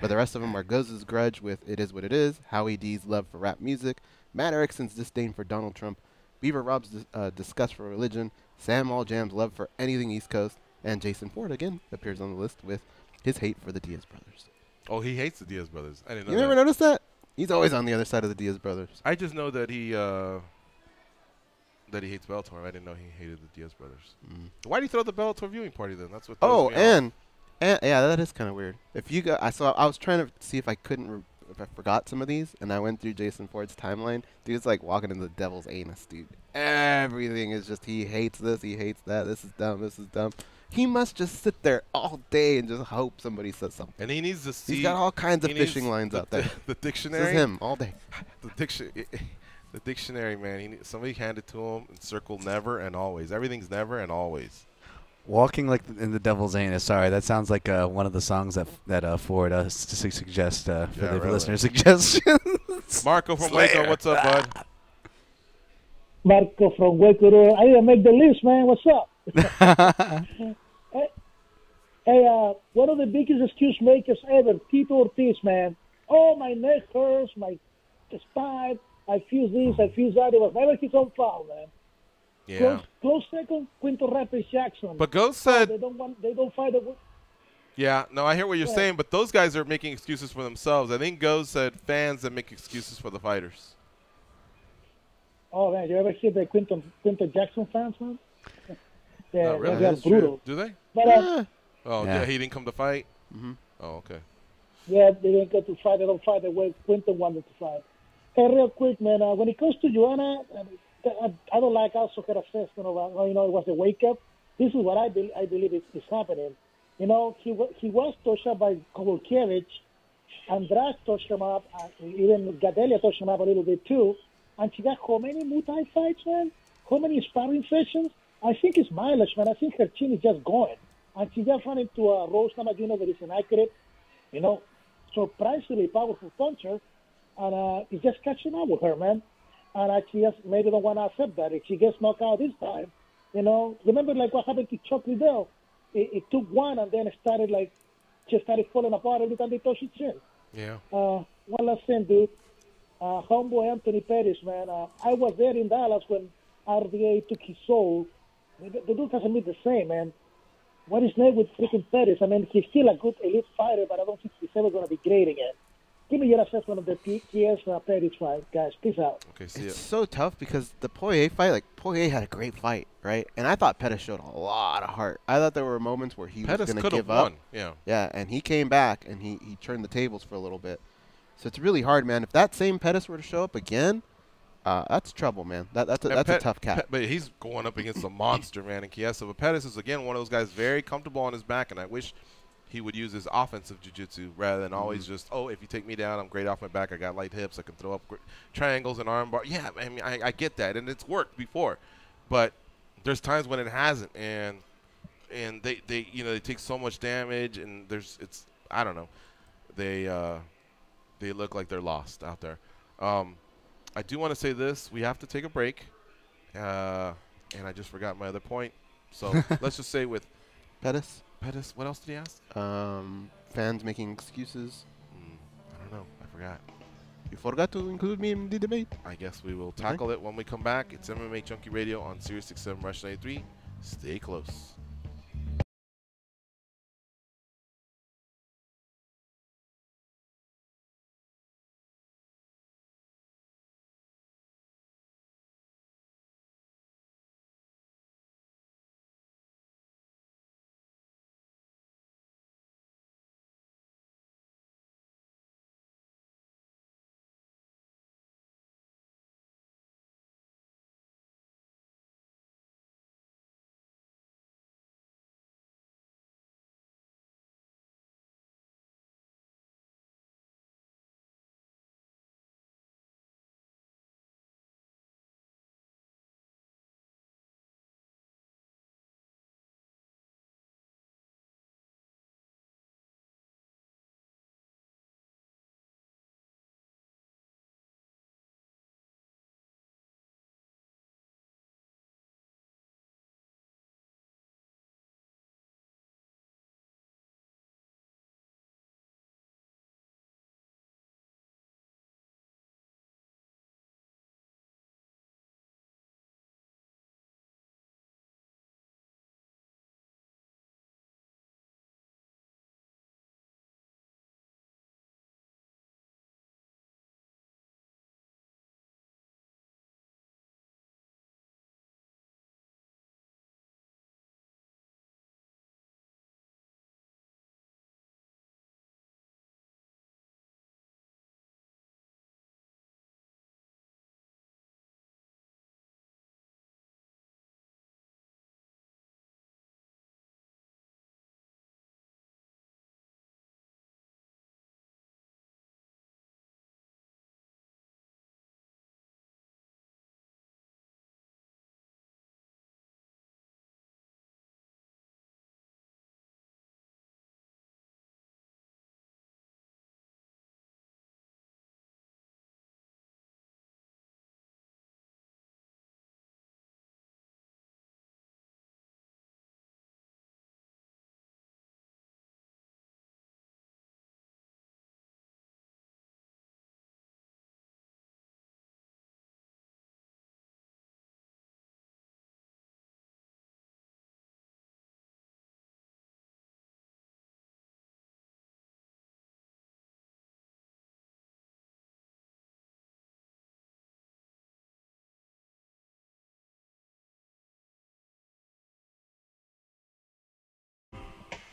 But the rest of them are Goz's grudge with It Is What It Is, Howie D's love for rap music, Matt Erickson's disdain for Donald Trump, Beaver Rob's disgust for religion, Sam Alljam's love for anything East Coast, and Jason Ford, again, appears on the list with his hate for the Diaz brothers. Oh, he hates the Diaz brothers. I didn't know You never noticed that? He's always on the other side of the Diaz brothers. I just know that he That he hates Bellator. I didn't know he hated the Diaz brothers. Mm. Why did he throw the Bellator viewing party then? That's what. Oh, throws me off. and yeah, that is kind of weird. If you got, I was trying to see if I couldn't, if I forgot some of these, and I went through Jason Ford's timeline. Dude's like walking in the devil's anus, dude. Everything is just he hates this, he hates that. This is dumb, this is dumb. He must just sit there all day and just hope somebody says something. And he needs to see. He's got all kinds of he fishing needs lines out there. The This dictionary. is him all day. The dictionary, man. Somebody handed to him and circled never and always. Everything's never and always. Walking like in the devil's anus. Sorry, that sounds like one of the songs that Ford suggest for the really. listener suggestions. Marco from Slayer. Waco, what's up, bud? Marco from Waco. I didn't make the list, man. What's up? Hey, one of the biggest excuse makers ever, Tito Ortiz, man. Oh, my neck hurts, my spine. I feel this, I feel that. It was never his own foul, man. Yeah. Close second, Quinto Rapids Jackson. But Ghost said. They don't fight the. Yeah, no, I hear what you're saying, but those guys are making excuses for themselves. I think Ghost said fans that make excuses for the fighters. Oh man, you ever hear the Quinto Jackson fans, man? Yeah, Not really. they're brutal. Do they? But Oh, yeah. He didn't come to fight? Mm-hmm. Oh, okay. yeah, they didn't get to fight. They don't fight the way Quinto wanted to fight. Hey, real quick, man. When it comes to Joanna, I don't like also her assessment of it was a wake up. This is what I believe is happening. You know, he was touched up by Kovalkiewicz, Andrade touched him up, even Gadelia touched him up a little bit too. And she got how many Muay Thai fights, man? How many sparring sessions? I think it's mileage, man. I think her chin is just going. And she just ran into a Rose Namajunas that is an accurate, surprisingly powerful puncher. And it's just catching up with her, man. And she just maybe don't want to accept that. If she gets knocked out this time, remember like what happened to Chuck Liddell? It took one and then it started she started falling apart every time they touched his chin. Yeah. One last thing, dude. Homeboy Anthony Pettis, man. I was there in Dallas when RDA took his soul. The dude hasn't been the same, man. What is next with freaking Pettis? I mean, he's still a good elite fighter, but I don't think he's ever going to be great again. Give me your assessment of the PS Pettis fight, guys. Peace out. Okay, see It's so tough because the Poirier fight, Poirier had a great fight, right? And I thought Pettis showed a lot of heart. I thought there were moments where he was going to give up. Won. Yeah. Yeah, and he came back and he turned the tables for a little bit. So it's really hard, man. If that same Pettis were to show up again, that's trouble, man. That's a tough cat. But he's going up against a monster, man, in Chiesa. But Pettis is, again, one of those guys very comfortable on his back, and I wish he would use his offensive jiu-jitsu rather than always just, if you take me down, I'm great off my back. I got light hips. I can throw up triangles and arm bar. Yeah, I mean, I get that, and it's worked before. But there's times when it hasn't, and they take so much damage, and I don't know. They look like they're lost out there. I do want to say this. We have to take a break, and I just forgot my other point. So let's just say with Pettis, what else did he ask? Fans making excuses. I don't know. I forgot. You forgot to include me in the debate. I guess we will tackle it when we come back. It's MMA Junkie Radio on Sirius 67 Rush 93. Stay close.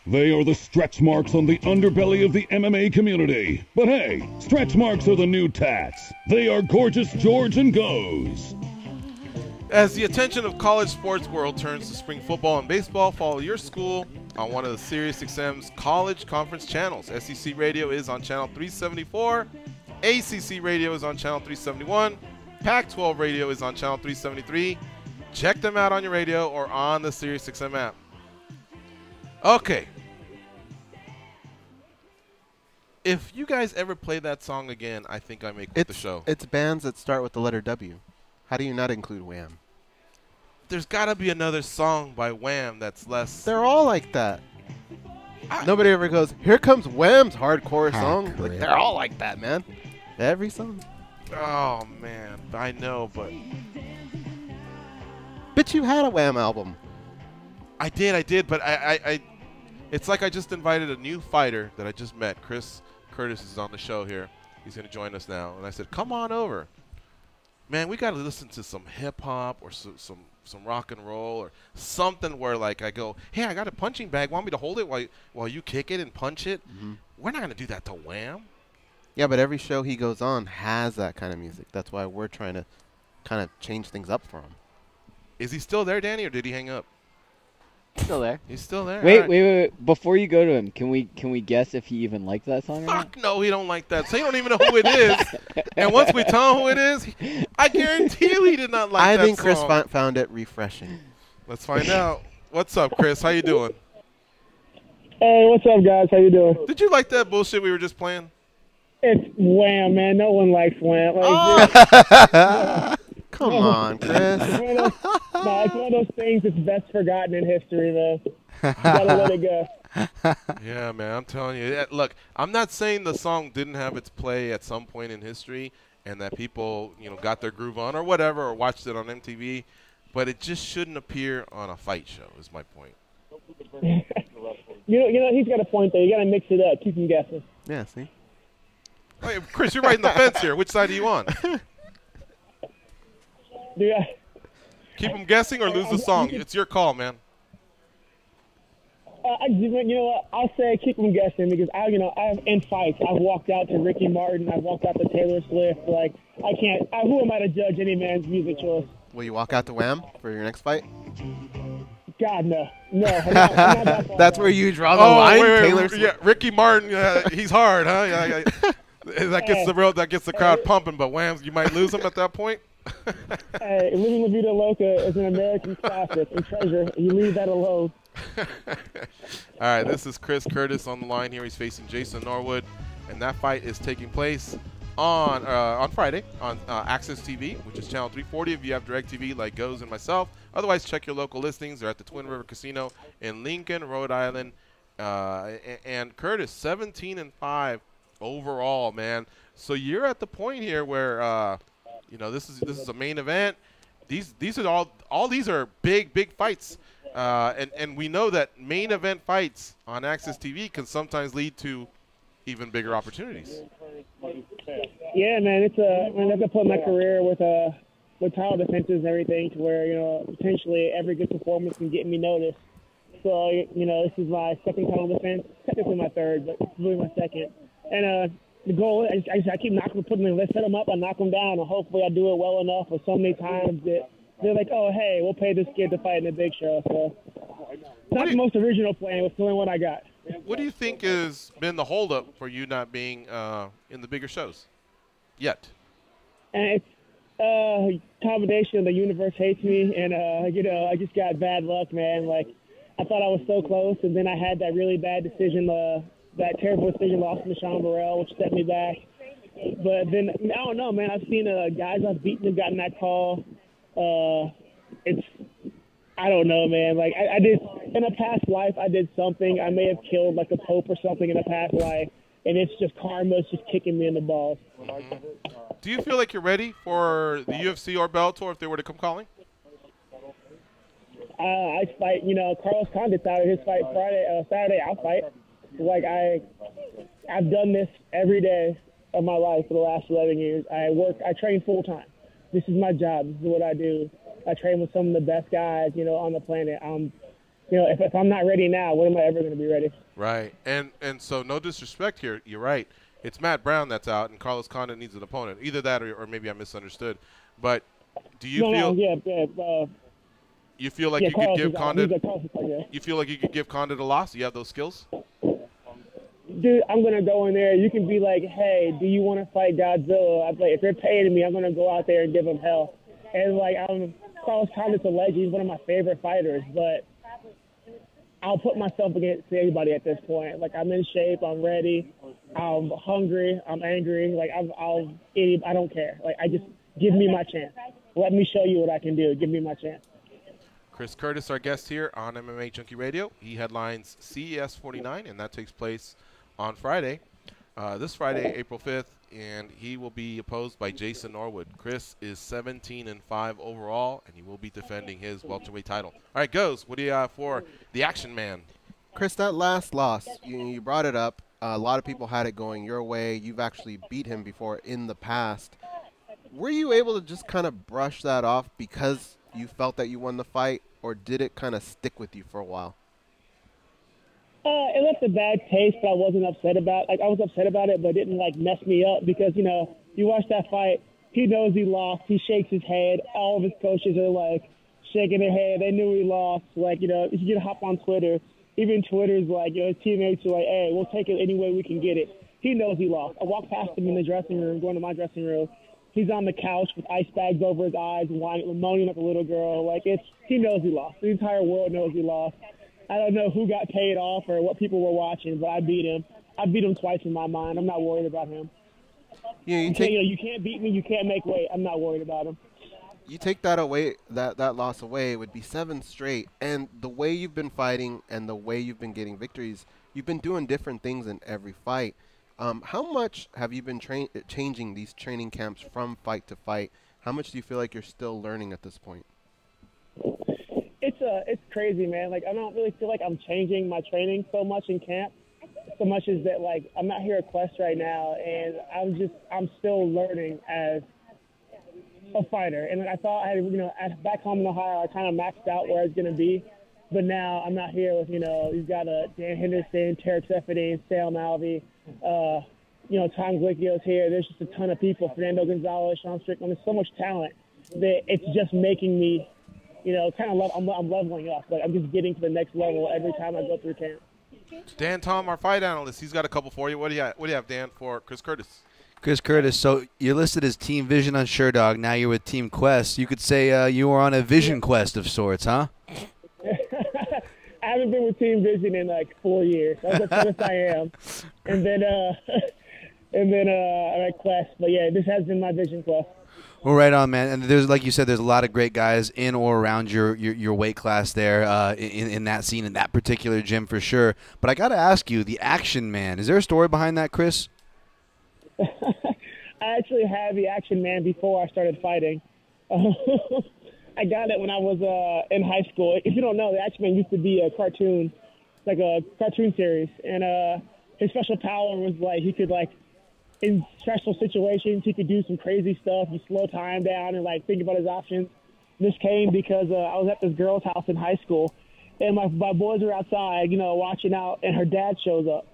They are the stretch marks on the underbelly of the MMA community. But hey, stretch marks are the new tats. They are Gorgeous George and Goes. As the attention of college sports world turns to spring football and baseball, follow your school on one of the SiriusXM's college conference channels. SEC Radio is on channel 374. ACC Radio is on channel 371. Pac-12 Radio is on channel 373. Check them out on your radio or on the SiriusXM app. Okay. If you guys ever play that song again, I think I may quit the show. It's bands that start with the letter W. How do you not include Wham? There's got to be another song by Wham that's less... They're all like that. Nobody ever goes, here comes Wham's hardcore song. Like, they're all like that, man. Every song. Oh, man. I know, but... But you had a Wham album. I did, but I it's like I just invited a new fighter that I just met. Chris Curtis is on the show here. He's going to join us now. And I said, come on over. Man, we got to listen to some hip-hop or some rock and roll or something where, like, I go, hey, I got a punching bag. Want me to hold it while you kick it and punch it? Mm-hmm. We're not going to do that to Wham. Yeah, but every show he goes on has that kind of music. That's why we're trying to kind of change things up for him. Is he still there, Danny, or did he hang up? Still there. He's still there. Wait. Before you go to him, can we guess if he even liked that song or not? Fuck no, he don't like that. So he don't even know who it is. And once we tell him who it is, I guarantee you he did not like that song. I think Chris found it refreshing. Let's find out. What's up, Chris? How you doing? Hey, what's up, guys? How you doing? Did you like that bullshit we were just playing? It's Wham, man. No one likes Wham. Come on, Chris. It's one of those things that's best forgotten in history, man. You gotta let it go. Yeah, man, I'm telling you. Look, I'm not saying the song didn't have its play at some point in history and that people, got their groove on or whatever or watched it on MTV, but it just shouldn't appear on a fight show is my point. you know, he's got a point there. You got to mix it up. Keep him guessing. Yeah, see? Hey, Chris, you're right in the fence here. Which side are you on? Keep them guessing or lose the song. It's your call, man. You know what? I'll say keep them guessing because in fights, I've walked out to Ricky Martin. I've walked out to Taylor Swift. Like, I can't. Who am I to judge any man's music choice? Will you walk out to Wham for your next fight? God, no. No. I'm not That's where you draw the line, Taylor Swift. Yeah, Ricky Martin, he's hard, huh? Yeah. That gets the crowd pumping, but Wham, you might lose him at that point. Hey, Living La Vida Loca is an American classic and treasure. You leave that alone. All right, this is Chris Curtis on the line here. He's facing Jason Norwood, and that fight is taking place on Friday on Access TV, which is channel 340 if you have DirecTV like Goes and myself. Otherwise, check your local listings. They're at the Twin River Casino in Lincoln, Rhode Island. And Curtis, 17-5 overall, man. So you're at the point here where this is a main event. These are all these are big fights. And we know that main event fights on Access TV can sometimes lead to even bigger opportunities. Yeah, man, that's a point in my career with title defenses and everything to where potentially every good performance can get me noticed. So this is my second title defense, technically my third, but it's really my second. And the goal is I keep let's set them up, I knock them down, and hopefully I do it well enough. Or so many times that they're like, oh, hey, we'll pay this kid to fight in a big show. So not the most original plan, but still what I got. What do you think has been the holdup for you not being in the bigger shows yet? And it's a combination of the universe hates me, and I just got bad luck, man. Like I thought I was so close, and then I had that really bad decision, that terrible decision lost to Sean Burrell, which set me back. But then I don't know, man. I've seen guys I've beaten have gotten that call. I don't know, man. Like I did in a past life, I did something. I may have killed like a pope or something in a past life, and it's just karma's just kicking me in the balls. Mm-hmm. Do you feel like you're ready for the UFC or Bellator if they were to come calling? I fight. Carlos Condit's out of his fight Saturday. I'll fight. Like I've done this every day of my life for the last 11 years. I train full time. This is my job. This is what I do. I train with some of the best guys, on the planet. you know, if I'm not ready now, when am I ever going to be ready? Right. And so no disrespect here. You're right. It's Matt Brown that's out, and Carlos Condit needs an opponent. Either that or maybe I misunderstood. But do you you feel like you could give Condit you feel like you could give Condit a loss? You have those skills? Dude, I'm going to go in there. You can be like, hey, do you want to fight Godzilla? I'm like, if they're paying me, I'm going to go out there and give them hell. And, like, Carlos Condit's a legend. He's one of my favorite fighters. But I'll put myself against anybody at this point. Like, I'm in shape. I'm ready. I'm hungry. I'm angry. Like, I don't care. Like, give me my chance. Let me show you what I can do. Give me my chance. Chris Curtis, our guest here on MMA Junkie Radio. He headlines CES 49, and that takes place on Friday, this Friday, April 5th, and he will be opposed by Jason Norwood. Chris is 17-5 overall, and he will be defending his welterweight title. All right, Goes, what do you have for the Action Man? Chris, that last loss, you brought it up. A lot of people had it going your way. You've actually beat him before in the past. Were you able to just kind of brush that off because you felt that you won the fight, or did it kind of stick with you for a while? It left a bad taste, but I wasn't upset about it. Like, I was upset about it, but it didn't, like, mess me up because, you know, you watch that fight, he knows he lost. He shakes his head. All of his coaches are, like, shaking their head. They knew he lost. Like, you know, if you get a hop on Twitter, even Twitter's like, you know, his teammates are like, hey, we'll take it any way we can get it. He knows he lost. I walked past him in the dressing room, going to my dressing room. He's on the couch with ice bags over his eyes, whining, moaning like a little girl. Like, he knows he lost. The entire world knows he lost. I don't know who got paid off or what people were watching, but I beat him. I beat him twice in my mind. I'm not worried about him. Yeah, you can't beat me. You can't make weight. I'm not worried about him. You take that away, that loss away, it would be 7 straight. And the way you've been fighting and the way you've been getting victories, you've been doing different things in every fight. How much have you been changing these training camps from fight to fight? How much do you feel like you're still learning at this point? It's crazy, man. Like, I don't really feel like I'm changing my training so much in camp, so much as that, like, I'm out here at Quest right now, and I'm still learning as a fighter. And I thought back home in Ohio, I kind of maxed out where I was going to be, but now I'm out here with, you've got Dan Henderson, Tarek Seferdine, Sale Malvi, Tom Glickio's here. There's just a ton of people. Fernando Gonzalez, Sean Strickland. There's so much talent that it's just making me, I'm leveling up. Like, I'm just getting to the next level every time I go through camp. Dan Tom, our fight analyst, he's got a couple for you. What do you have, Dan, for Chris Curtis? Chris Curtis, so you're listed as Team Vision on SureDog. Now you're with Team Quest. You could say you were on a vision quest of sorts, huh? I haven't been with Team Vision in like 4 years. That's the first I am. And then I'm at Quest. But yeah, this has been my vision quest. Well, right on, man. And there's, like you said, there's a lot of great guys in or around your weight class there in that scene, in that particular gym for sure. But I got to ask you, the Action Man, is there a story behind that, Chris? I actually had the Action Man before I started fighting. I got it when I was in high school. If you don't know, the Action Man used to be a cartoon, like a cartoon series. And his special power was, like, he could, like, in stressful situations, he could do some crazy stuff. He slow time down and, like, think about his options. This came because I was at this girl's house in high school, and my boys were outside, watching out, and her dad shows up.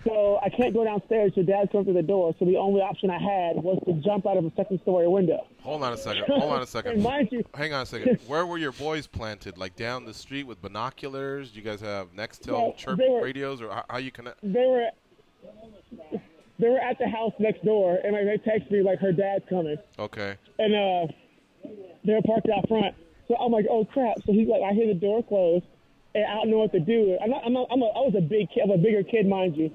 So I can't go downstairs, so Dad's coming through the door. So the only option I had was to jump out of a second-story window. Hold on a second. And mind you, hang on a second. Where were your boys planted? Like down the street with binoculars? Do you guys have Nextel chirp radios, or how you connect? They were at the house next door, and they text me like her dad's coming. Okay. And they were parked out front. So I'm like, oh crap! So he's like, I hear the door close, and I don't know what to do. I was a big kid. I'm a bigger kid, mind you.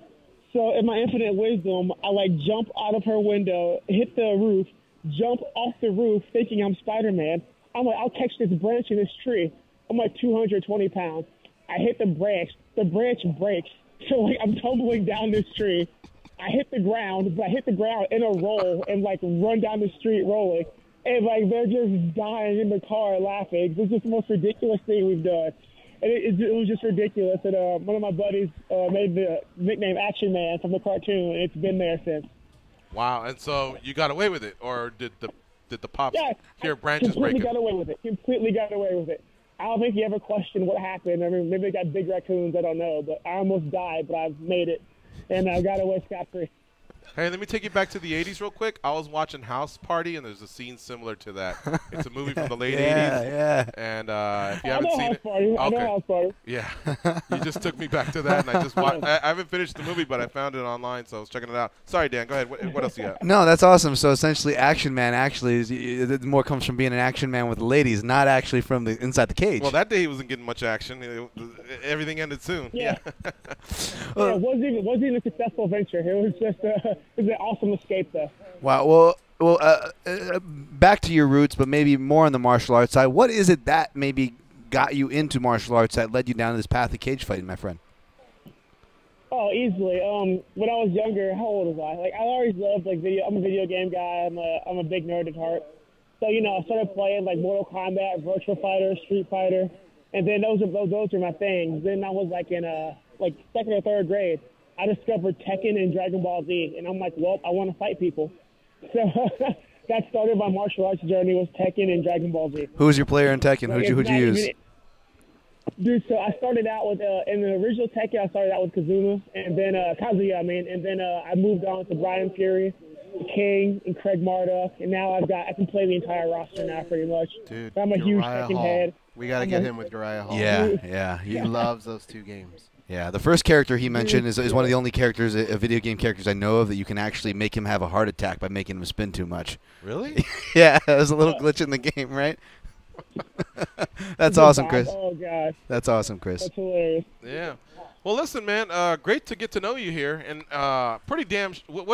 So in my infinite wisdom, I like jump out of her window, hit the roof, jump off the roof, thinking I'm Spider-Man. I'm like, I'll catch this branch in this tree. I'm like 220 pounds. I hit the branch. The branch breaks. So like I'm tumbling down this tree. I hit the ground, but I hit the ground in a roll and like run down the street rolling. And like they're just dying in the car laughing. This is the most ridiculous thing we've done. And it was just ridiculous. And one of my buddies made the nickname Action Man from the cartoon, and it's been there since. Wow! And so you got away with it, or did the pops hear branches breaking? Completely got away with it. Completely got away with it. I don't think he ever questioned what happened. I mean, maybe they got big raccoons. I don't know. But I almost died, but I've made it. And I got away scot-free. Hey, let me take you back to the 80s real quick. I was watching House Party, and there's a scene similar to that. It's a movie from the late 80s. Yeah. And if you haven't seen it. I know House Party. Yeah. You just took me back to that, and I just watched. I haven't finished the movie, but I found it online, so I was checking it out. Sorry, Dan. Go ahead. What else you got? No, that's awesome. So essentially, Action Man actually is more comes from being an action man with the ladies, not actually from the inside the cage. Well, that day he wasn't getting much action. Everything ended soon. Yeah. It wasn't even a successful venture. It was just an awesome escape, though. Wow. Well, back to your roots, but maybe more on the martial arts side. What is it that maybe got you into martial arts that led you down this path of cage fighting, my friend? Oh, easily. When I was younger, how old was I? Like, I always loved video. I'm a video game guy. I'm a big nerd at heart. So I started playing like Mortal Kombat, Virtual Fighter, Street Fighter, and then those are my things. Then I was like in second or third grade. I discovered Tekken and Dragon Ball Z, and I'm like, well, I want to fight people. So that started my martial arts journey was Tekken and Dragon Ball Z. Who was your player in Tekken? Who'd you use? Dude, so I started out with in the original Tekken. I started out with Kazuma, and then Kazuya. And then I moved on to Brian Fury, King, and Craig Marduk, and now I can play the entire roster now pretty much. Dude, I'm a huge Tekken head. We gotta get him with Uriah Hall. Yeah. He loves those two games. Yeah, the first character he mentioned is one of the only characters, video game characters I know of that you can actually make him have a heart attack by making him spin too much. Really? Yeah, there's a little glitch in the game, right? That's awesome, Chris. Oh, God. That's awesome, Chris. That's hilarious. Yeah. Well, listen, man, great to get to know you here. And what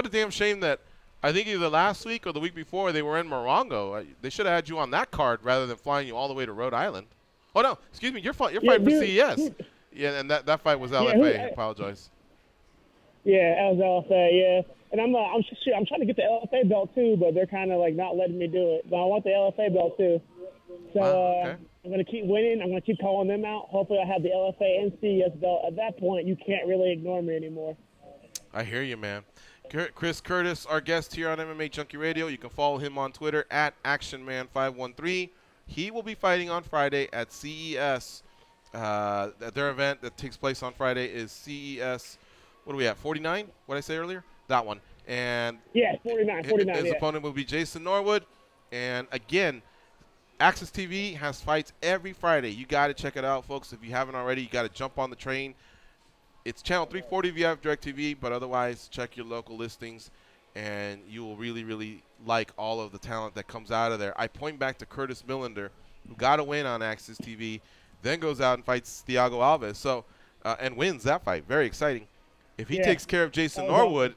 a damn shame that I think either last week or the week before they were in Morongo. They should have had you on that card rather than flying you all the way to Rhode Island. Oh, no, excuse me, you're fighting for CES. Yeah, and that fight was LFA. I apologize. Yeah, that was LFA. Yeah, and I'm trying to get the LFA belt too, but they're kind of like not letting me do it. But I want the LFA belt too. So okay. I'm gonna keep winning. I'm gonna keep calling them out. Hopefully, I have the LFA and CES belt. At that point, you can't really ignore me anymore. I hear you, man. Chris Curtis, our guest here on MMA Junkie Radio. You can follow him on Twitter at ActionMan513. He will be fighting on Friday at CES. Their event that takes place on Friday is CES. What are we at? 49? What did I say earlier? That one. And yeah, 49. His opponent will be Jason Norwood. And again, Access TV has fights every Friday. You got to check it out, folks. If you haven't already, you got to jump on the train. It's channel 340 if you have DirecTV, but otherwise, check your local listings, and you will really, really like all of the talent that comes out of there. I point back to Curtis Millender, who got a win on Access TV, then goes out and fights Thiago Alves, and wins that fight. Very exciting. If he takes care of Jason Norwood,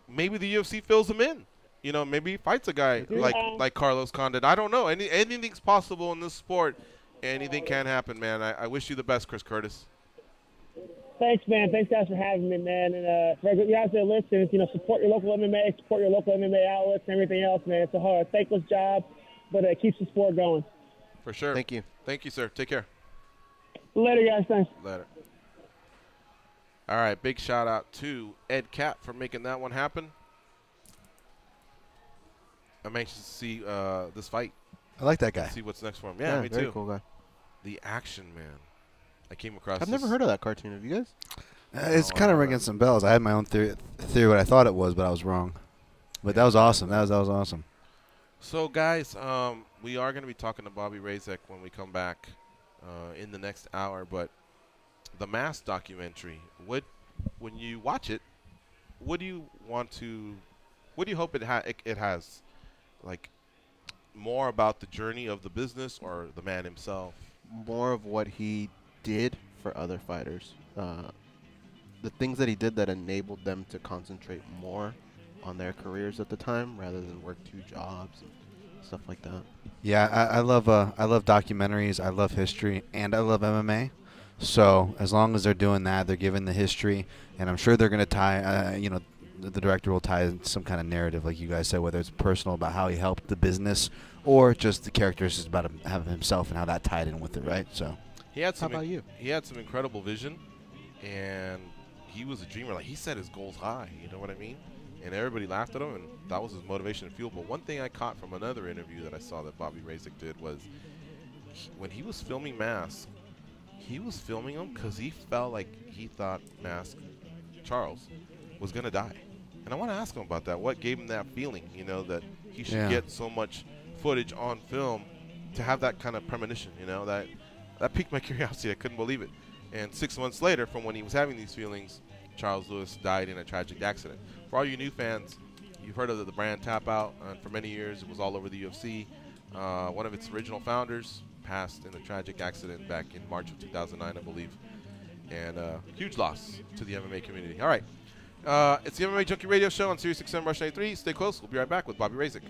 maybe the UFC fills him in. Maybe he fights a guy like Carlos Condit. I don't know. Anything's possible in this sport. Anything can happen, man. I wish you the best, Chris Curtis. Thanks, man. Thanks, guys, for having me, man. And for you guys that listen, support your local MMA, support your local MMA outlets and everything else, man. It's a hard, thankless job, but it keeps the sport going. For sure. Thank you. Thank you, sir. Take care. Later, guys. Thanks. Later. All right, big shout out to Ed Cap for making that one happen. I'm anxious to see this fight. I like that guy. See what's next for him. Yeah, me very too. Cool guy. The Action Man. I came across. I've never heard of that cartoon. Have you guys? It's kind of ringing some bells. I had my own theory what I thought it was, but I was wrong. But that was awesome. That was awesome. So, guys, we are going to be talking to Bobby Razik when we come back in the next hour. But the Mask documentary, when you watch it, what do you hope it has? Like, more about the journey of the business or the man himself? More of what he did for other fighters. The things that he did that enabled them to concentrate more on their careers at the time rather than work 2 jobs and stuff like that. Yeah, I love documentaries. I love history, and I love MMA. So as long as they're doing that, they're giving the history, and I'm sure they're going to tie, the director will tie some kind of narrative, like you guys said, whether it's personal about how he helped the business or just the characters about himself and how that tied in with it, right? So. He had some How about you? He had some incredible vision, and he was a dreamer. Like, he set his goals high, you know what I mean? And everybody laughed at him, and that was his motivation and fuel. But one thing I caught from another interview that I saw that Bobby Razik did was when he was filming Mask, he was filming him because he felt like he thought Mask, Charles, was going to die. And I want to ask him about that. What gave him that feeling, you know, that he should get so much footage on film to have that kind of premonition, you know? That piqued my curiosity. I couldn't believe it. And 6 months later, from when he was having these feelings, Charles Lewis died in a tragic accident. For all you new fans, you've heard of the brand Tap Out, and for many years it was all over the UFC. One of its original founders passed in a tragic accident back in March of 2009, I believe. And huge loss to the MMA community. All right. It's the MMA Junkie Radio Show on Sirius XM Rush 93. Stay close. We'll be right back with Bobby Razik.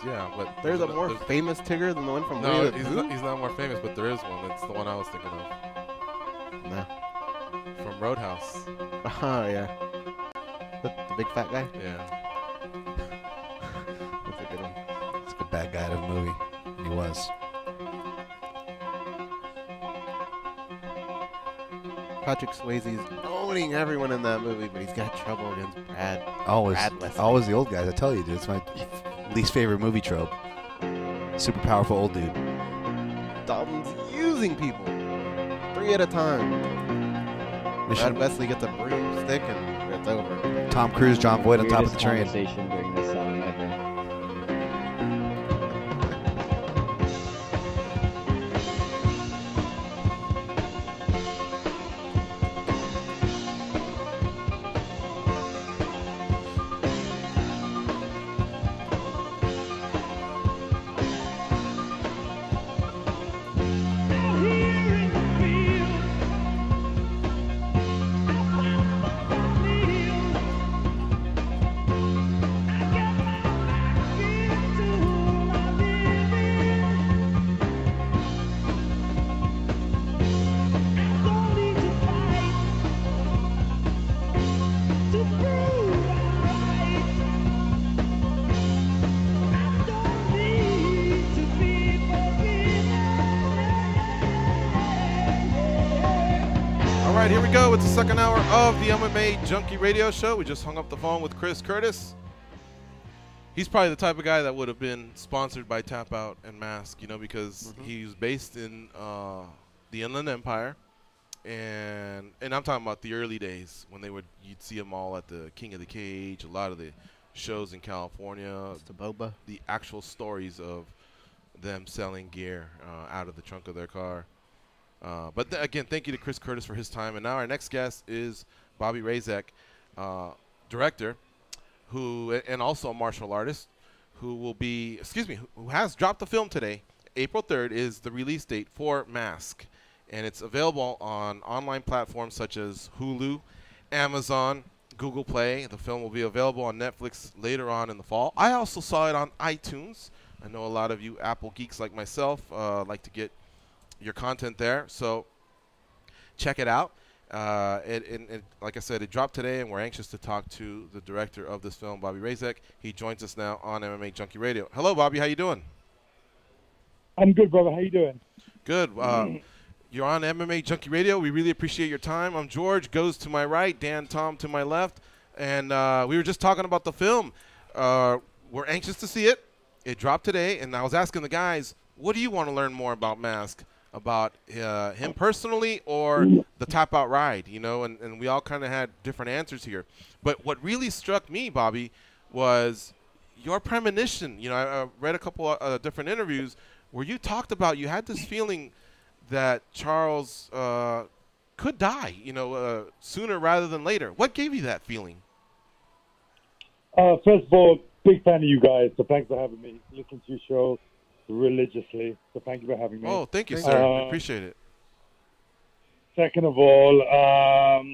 Yeah, but There's a more famous Tigger than the one from No, Winnie he's not more famous, but there is one. It's the one I was thinking of. Nah. From Roadhouse. Oh, yeah. The big fat guy? Yeah. That's a good one. It's a bad guy of a movie. He was. Patrick Swayze's owning everyone in that movie, but he's got trouble against Brad. Always Wesley. the old guys. I tell you, dude. It's my least favorite movie trope. Super powerful old dude. Dalton's using people 3 at a time. Brad Wesley gets a broomstick and it's over. Tom Cruise, John Voight on top of the train. Conversation during this song ever. I All right, here we go. It's the second hour of the MMA Junkie Radio Show. We just hung up the phone with Chris Curtis. He's probably the type of guy that would have been sponsored by Tap Out and Mask, you know, because he's based in the Inland Empire. And I'm talking about the early days when you'd see them all at the King of the Cage, a lot of the shows in California, the actual stories of them selling gear out of the trunk of their car. But again, thank you to Chris Curtis for his time. And now our next guest is Bobby Razik, director, and also a martial artist, who has dropped the film today. April 3rd is the release date for Mask. And it's available on online platforms such as Hulu, Amazon, Google Play. The film will be available on Netflix later on in the fall. I also saw it on iTunes. I know a lot of you Apple geeks like myself like to get your content there. So check it out. And like I said, it dropped today, and we're anxious to talk to the director of this film, Bobby Razik. He joins us now on MMA Junkie Radio. Hello, Bobby. How you doing? I'm good, brother. How you doing? Good. You're on MMA Junkie Radio. We really appreciate your time. I'm George, goes to my right, Dan, Tom to my left. And we were just talking about the film. We're anxious to see it. It dropped today, and I was asking the guys, what do you want to learn more about Mask? About him personally or the Tap Out ride, you know? And we all kind of had different answers here. But what really struck me, Bobby, was your premonition. You know, I read a couple of different interviews where you talked about you had this feeling that Charles could die, you know, sooner rather than later. What gave you that feeling? First of all, big fan of you guys, so thanks for having me. Listen to your show religiously, so thank you for having me. Oh, thank you, sir. I appreciate it. Second of all,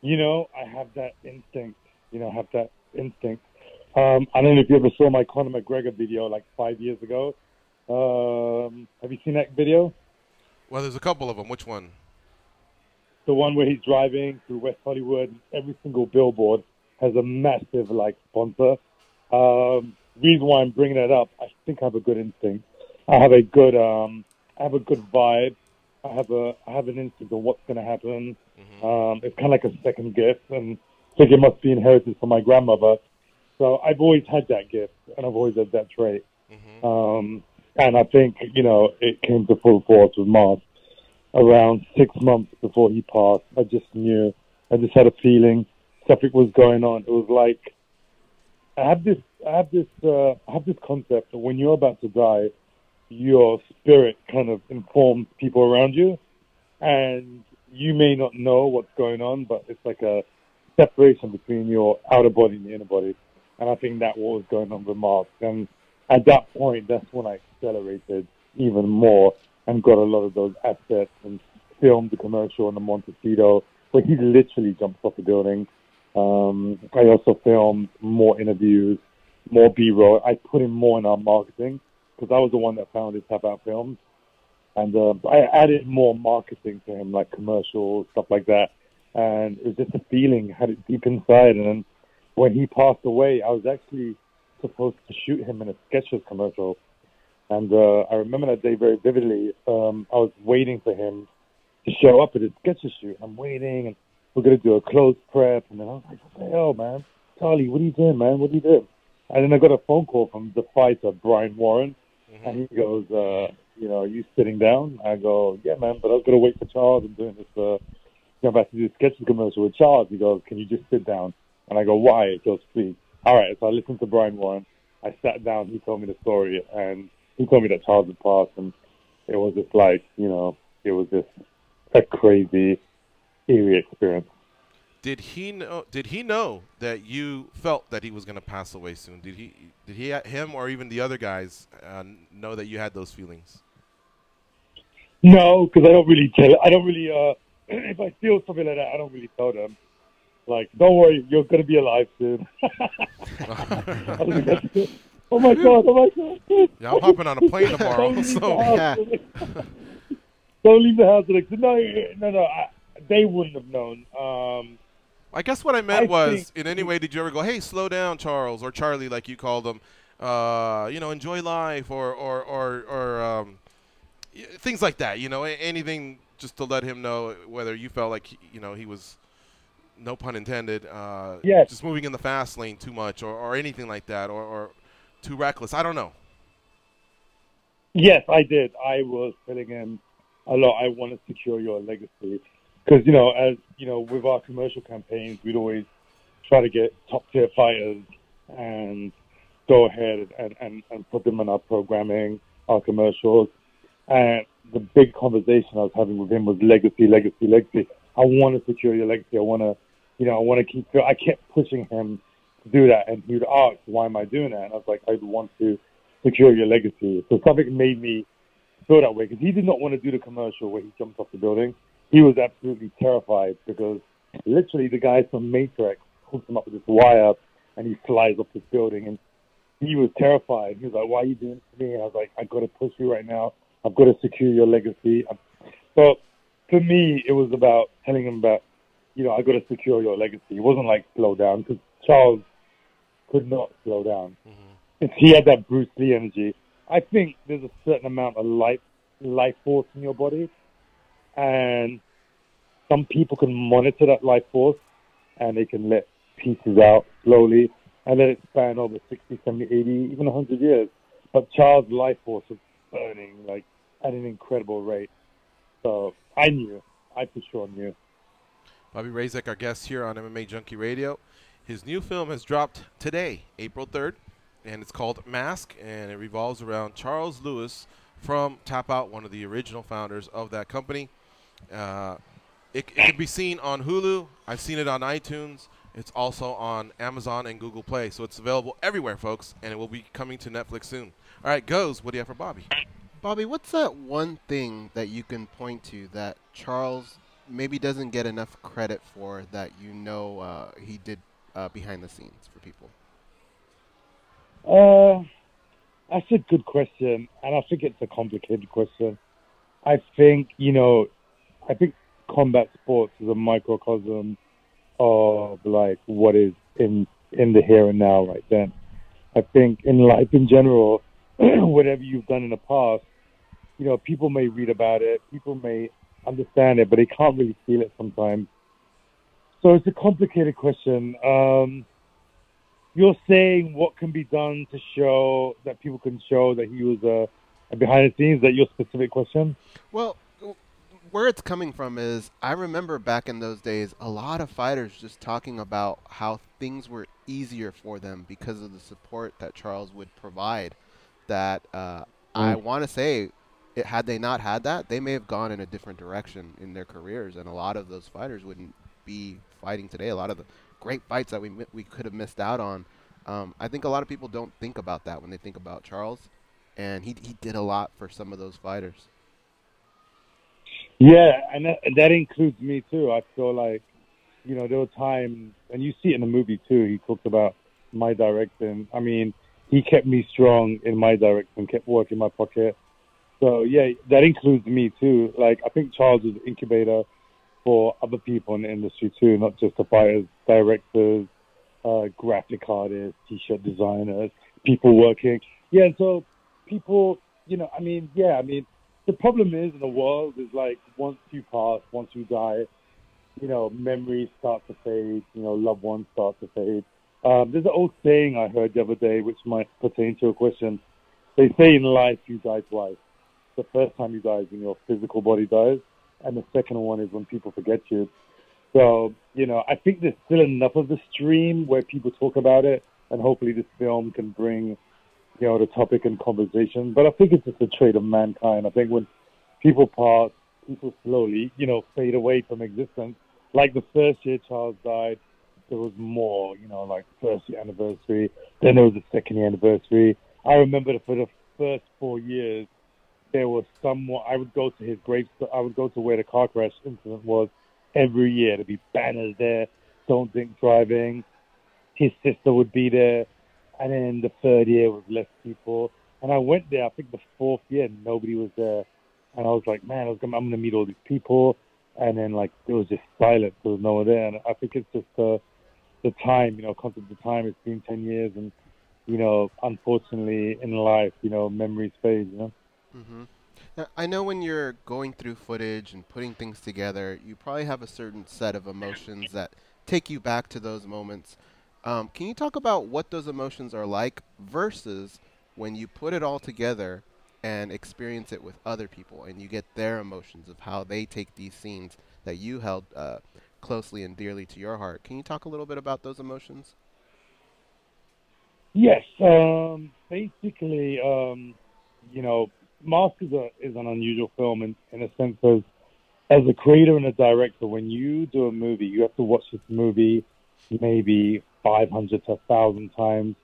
you know, I have that instinct. I don't know if you ever saw my Conor McGregor video like 5 years ago. Have you seen that video? Well, there's a couple of them. Which one? The one where he's driving through West Hollywood. Every single billboard has a massive, like, sponsor. Reason why I'm bringing that up, I think I have a good instinct. I have a good vibe. I have an instinct of what's going to happen. It's kind of like a second gift, and I think it must be inherited from my grandmother. So I've always had that gift, and I've always had that trait. And I think, you know, it came to full force with Mars. Around 6 months before he passed, I just knew. I just had a feeling something was going on. It was like I have this concept that when you're about to die, your spirit kind of informs people around you, and you may not know what's going on, but it's like a separation between your outer body and your inner body. And I think that what was going on with Mars. And at that point, that's when I accelerated even more and got a lot of those assets and filmed the commercial in the Montecito where he literally jumps off the building. I also filmed more interviews, more B-roll. I put in more in our marketing because I was the one that found his Tap Out Films. And I added more marketing to him, like commercials, stuff like that. And it was just a feeling, had it deep inside. And then when he passed away, I was actually supposed to shoot him in a Skechers commercial. And I remember that day very vividly. I was waiting for him to show up at his Skechers shoot. I'm waiting, and we're going to do a clothes prep. And then I was like, what the hell, man? Charlie, what are you doing, man? What are you doing? And then I got a phone call from the fighter, Brian Warren. And he goes, you know, are you sitting down? I go, yeah, man, but I was going to wait for Charles. I'm doing this, I'm about to do this Skechers commercial with Charles. He goes, can you just sit down? And I go, why? He goes, please. All right, so I listened to Brian Warren. I sat down. He told me the story, and he told me that Charles had passed, and it was just like, you know, it was just a crazy, eerie experience. Did he know that you felt that he was going to pass away soon? Did him or even the other guys know that you had those feelings? No, because I don't really tell. I don't really. If I feel something like that, I don't really tell them. Like, don't worry, you're going to be alive soon. Oh my god! Yeah, I'm hopping on a plane tomorrow. Don't leave the house. Like, no. They wouldn't have known. I guess what I meant was, in any way, did you ever go, hey, slow down, Charles, or Charlie, like you called him, you know, enjoy life, or things like that, you know, anything just to let him know whether you felt like he was, no pun intended, Yes. just moving in the fast lane too much or anything like that, or too reckless. I don't know. Yes, I did. I was telling him a lot. I want to secure your legacy because as with our commercial campaigns, we'd always try to get top tier fighters and go ahead and put them in our programming, our commercials. And the big conversation I was having with him was legacy, legacy, legacy. I want to secure your legacy. I want to keep. I kept pushing him to do that, and he would ask, "Why am I doing that?" And I was like, "I want to secure your legacy." So something made me feel that way because he did not want to do the commercial where he jumped off the building. He was absolutely terrified because literally the guy from Matrix hooks him up with this wire and he flies off this building. And he was terrified. He was like, "Why are you doing this to me?" And I was like, "I got to push you right now. I've got to secure your legacy." So for me, it was about telling him about, I got to secure your legacy. It wasn't like slow down because Charles could not slow down. He had that Bruce Lee energy. I think there's a certain amount of life force in your body, and some people can monitor that life force, and they can let pieces out slowly and let it span over 60, 70, 80, even 100 years. But Charles' life force was burning like at an incredible rate. So I for sure knew. Bobby Razik, our guest here on MMA Junkie Radio. His new film has dropped today, April 3rd. And it's called Mask, and it revolves around Charles Lewis from Tap Out, one of the original founders of that company. It can be seen on Hulu. I've seen it on iTunes. It's also on Amazon and Google Play. So it's available everywhere, folks, and it will be coming to Netflix soon. All right, Goes, what do you have for Bobby? Bobby, what's that one thing that you can point to that Charles maybe doesn't get enough credit for that he did behind the scenes for people? That's a good question, and I think it's a complicated question. I think combat sports is a microcosm of like what is in the here and now right then. I think in life in general, whatever you've done in the past, people may read about it, people may understand it, but they can't really feel it sometimes. So it's a complicated question. You're saying what can be done to show that people can show that he was a behind the scenes? Is that your specific question? Well, where it's coming from is I remember back in those days, a lot of fighters just talking about how things were easier for them because of the support that Charles would provide. That I want to say, had they not had that, they may have gone in a different direction in their careers, and a lot of those fighters wouldn't be fighting today. A lot of the great fights that we could have missed out on. I think a lot of people don't think about that when they think about Charles, and he did a lot for some of those fighters. Yeah, and that includes me too. I feel like, there were times, and you see it in the movie too, he talked about my directing. I mean, he kept me strong in my direction, kept working my pocket. So yeah, that includes me too. Like, I think Charles was an incubator for other people in the industry too, not just the fighters, directors, graphic artists, t-shirt designers, people working. Yeah, so people, the problem is in the world is like once you pass, once you die, memories start to fade, loved ones start to fade. There's an old saying I heard the other day which might pertain to a question. They say in life you die twice. The first time you die is when your physical body dies, and the second one is when people forget you. So, I think there's still enough of the stream where people talk about it, and hopefully this film can bring, the topic and conversation. But I think it's just a trait of mankind. I think when people pass, people slowly, fade away from existence. Like the first year Charles died, there was more, like first year anniversary. Then there was a second year anniversary. I remember that for the first 4 years, there was someone, I would go to his grave, I would go to where the car crash incident was every year. There'd be banners there, don't drink driving. His sister would be there. And then the third year was less people. And I went there, I think the fourth year, nobody was there. And I was like, man, I'm going to meet all these people. And then, like, it was just silent. There was no one there. And I think it's just the time, concept of time. It's been 10 years. And, unfortunately, in life, memories fade, Mm-hmm. Now, I know when you're going through footage and putting things together, you probably have a certain set of emotions that take you back to those moments. Can you talk about what those emotions are like versus when you put it all together and experience it with other people and you get their emotions of how they take these scenes that you held closely and dearly to your heart? Can you talk a little bit about those emotions? Yes. Basically, you know, Mask is an unusual film in a sense of, as a creator and a director, when you do a movie, you have to watch this movie maybe 500 to 1,000 times.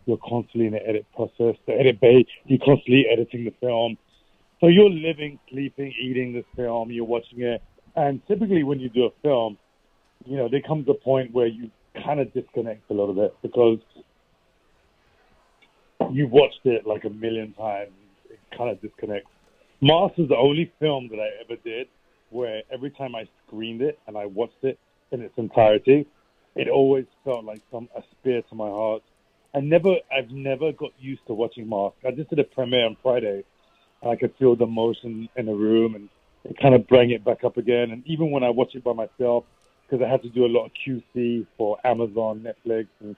You're constantly in the edit process, the edit bay. You're constantly editing the film. So you're living, sleeping, eating this film. You're watching it. And typically when you do a film, you know, there comes a point where you kind of disconnect a little bit because you've watched it like a million times. It kind of disconnects. Mask is the only film that I ever did where every time I screened it and I watched it in its entirety, it always felt like a spear to my heart. I've never got used to watching Mask. I just did a premiere on Friday, and I could feel the emotion in the room, and it kind of bring it back up again. And even when I watch it by myself, because I had to do a lot of QC for Amazon, Netflix, and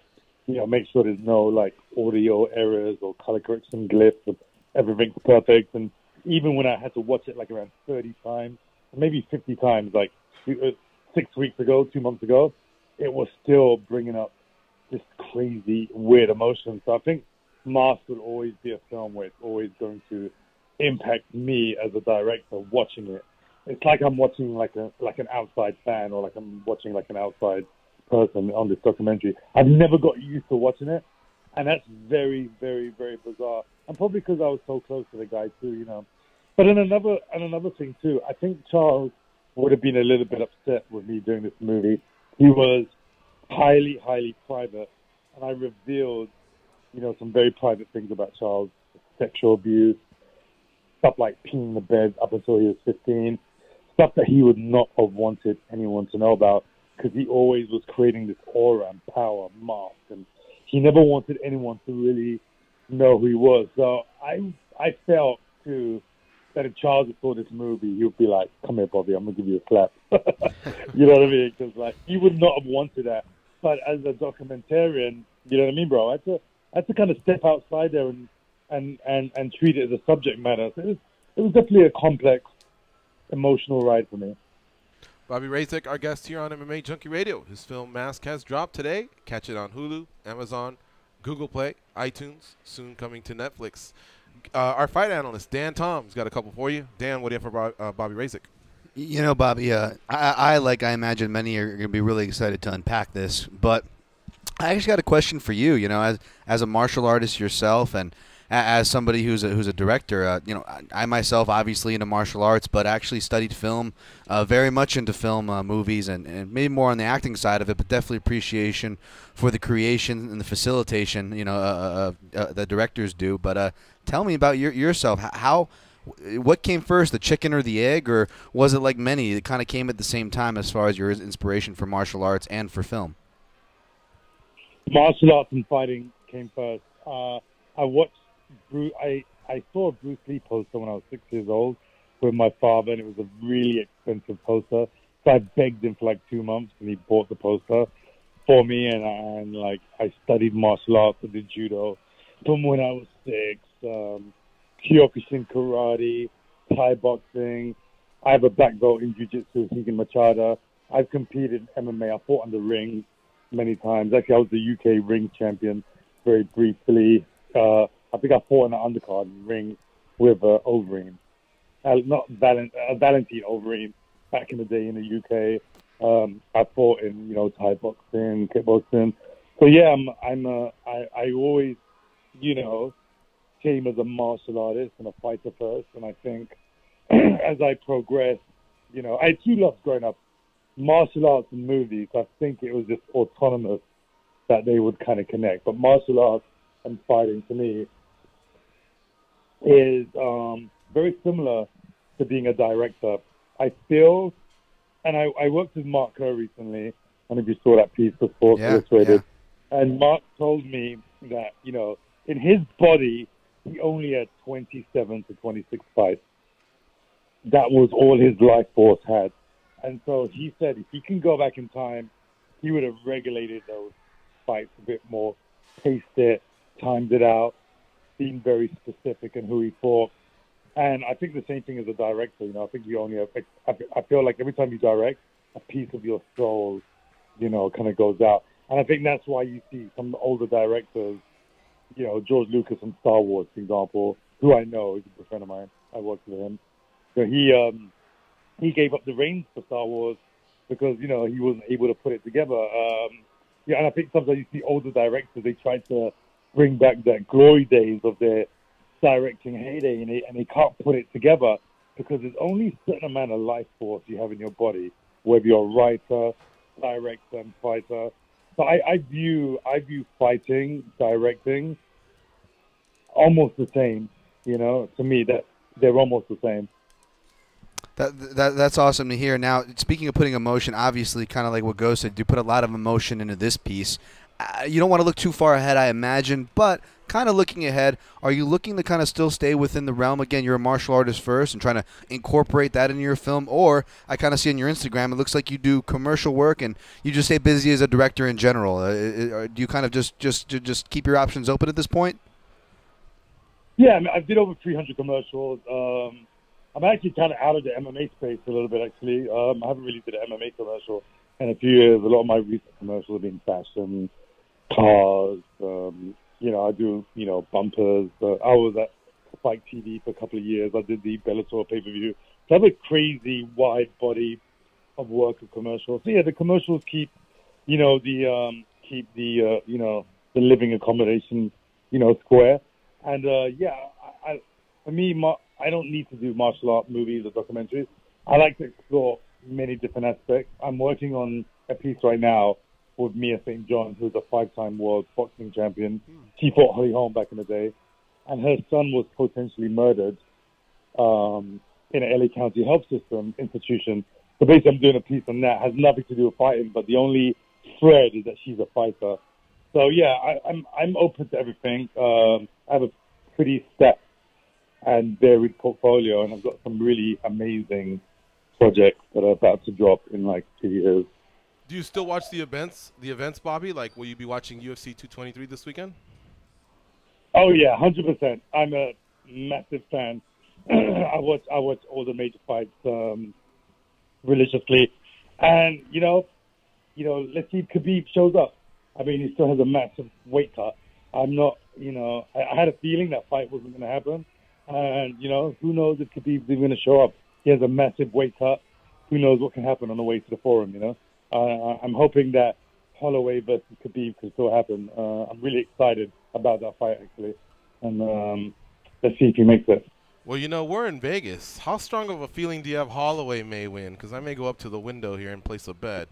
make sure there's no like audio errors or color correction glyphs, and everything's perfect. And even when I had to watch it like around 30 times, maybe 50 times, like 6 weeks ago, 2 months ago, it was still bringing up this crazy, weird emotion. So I think Mask will always be a film where it's always going to impact me as a director watching it. It's like I'm watching like an outside fan, or like I'm watching like an outside person on this documentary. I've never got used to watching it, and that's very, very, very bizarre. And probably because I was so close to the guy too. But another thing too, I think Charles would have been a little bit upset with me doing this movie. He was highly, highly private, and I revealed, some very private things about Charles, sexual abuse, stuff like peeing in the bed up until he was 15, stuff that he would not have wanted anyone to know about, because he always was creating this aura and power Mask, and he never wanted anyone to really know who he was. So I felt too that if Charles saw this movie, he would be like, "Come here, Bobby, I'm gonna give you a slap." You know what I mean? Because like he would not have wanted that. But as a documentarian, you know what I mean, bro? I had to kind of step outside there and treat it as a subject matter. So it was definitely a complex, emotional ride for me. Bobby Razik, our guest here on MMA Junkie Radio. His film Mask has dropped today. Catch it on Hulu, Amazon, Google Play, iTunes, soon coming to Netflix. Our fight analyst, Dan Tom's got a couple for you. Dan, what do you have for Bobby Razik? Bobby, I imagine many are going to be really excited to unpack this, but I actually got a question for you. As a martial artist yourself, and as somebody who's a director, I myself obviously into martial arts, but actually studied film, very much into film, movies, and maybe more on the acting side of it, but definitely appreciation for the creation and the facilitation, the directors do. But tell me about yourself. What came first, the chicken or the egg, or was it like many? It kind of came at the same time as far as your inspiration for martial arts and for film. Martial arts and fighting came first. I saw a Bruce Lee poster when I was 6 years old with my father, and it was a really expensive poster. So I begged him for like 2 months, and he bought the poster for me. And I studied martial arts. I did judo from when I was 6. Kyokushin karate, Thai boxing. I have a black belt in jiu-jitsu, Higan Machada. I've competed in MMA. I fought on the ring many times. Actually, I was the UK ring champion very briefly. I think I fought in an undercard ring with Overeem. Not Valentine Overeem back in the day in the UK. I fought in, Thai boxing, kickboxing. So yeah, I always, came as a martial artist and a fighter first. And I think as I progressed, I had two loves growing up, martial arts and movies. I think it was just autonomous that they would kind of connect. But martial arts and fighting to me is very similar to being a director. I feel, and I worked with Mark Kerr recently, and if you saw that piece for Sports Illustrated, and Mark told me that, in his body, he only had 27 to 26 fights. that was all his life force had. And so he said if he can go back in time, he would have regulated those fights a bit more, paced it, timed it out, been very specific in who he fought. And I think the same thing as a director. I think you only have. I feel like every time you direct, a piece of your soul, kind of goes out. And I think that's why you see some of the older directors, George Lucas from Star Wars, for example, who I know is a good friend of mine. I worked with him. So he gave up the reins for Star Wars because he wasn't able to put it together. And I think sometimes you see older directors, they try to bring back that glory days of their directing heyday, and they can't put it together because there's only a certain amount of life force you have in your body, whether you're a writer, director, and fighter. So I view fighting, directing, almost the same. To me, that they're almost the same. That's awesome to hear. Now, speaking of putting emotion, obviously, kind of like what Ghost said, you put a lot of emotion into this piece. You don't want to look too far ahead, I imagine, but kind of looking ahead, are you looking to kind of still stay within the realm? Again, you're a martial artist first and trying to incorporate that into your film, or I kind of see on your Instagram, it looks like you do commercial work and you just stay busy as a director in general. Do you kind of just keep your options open at this point? Yeah, I mean, I did over 300 commercials. I'm actually kind of out of the MMA space a little bit, actually. I haven't really did an MMA commercial in a few years. A lot of my recent commercials have been fashion, cars. I do, bumpers. I was at Spike TV for a couple of years. I did the Bellator pay-per-view. So I have a crazy wide body of work of commercials. So yeah, the commercials keep, the living accommodation, square. And for me, I don't need to do martial art movies or documentaries. I like to explore many different aspects. I'm working on a piece right now with Mia St. John, who's a 5-time world boxing champion. She fought Holly Holm back in the day, and her son was potentially murdered in an LA County health system institution. So basically, I'm doing a piece on that. It has nothing to do with fighting, but the only thread is that she's a fighter. So yeah, I'm open to everything. I have a pretty stacked and varied portfolio, and I've got some really amazing projects that are about to drop in like 2 years. Do you still watch the events, Bobby? Like, will you be watching UFC 223 this weekend? Oh yeah, 100%. I'm a massive fan. I watch all the major fights religiously, and let's see if Khabib shows up. I mean, he still has a massive weight cut. I'm not, I had a feeling that fight wasn't going to happen, and who knows if Khabib's even going to show up? He has a massive weight cut. Who knows what can happen on the way to the forum? I'm hoping that Holloway versus Khabib could still happen. I'm really excited about that fight, actually. And let's see if he makes it. Well, we're in Vegas. How strong of a feeling do you have Holloway may win? Because I may go up to the window here and place a bet.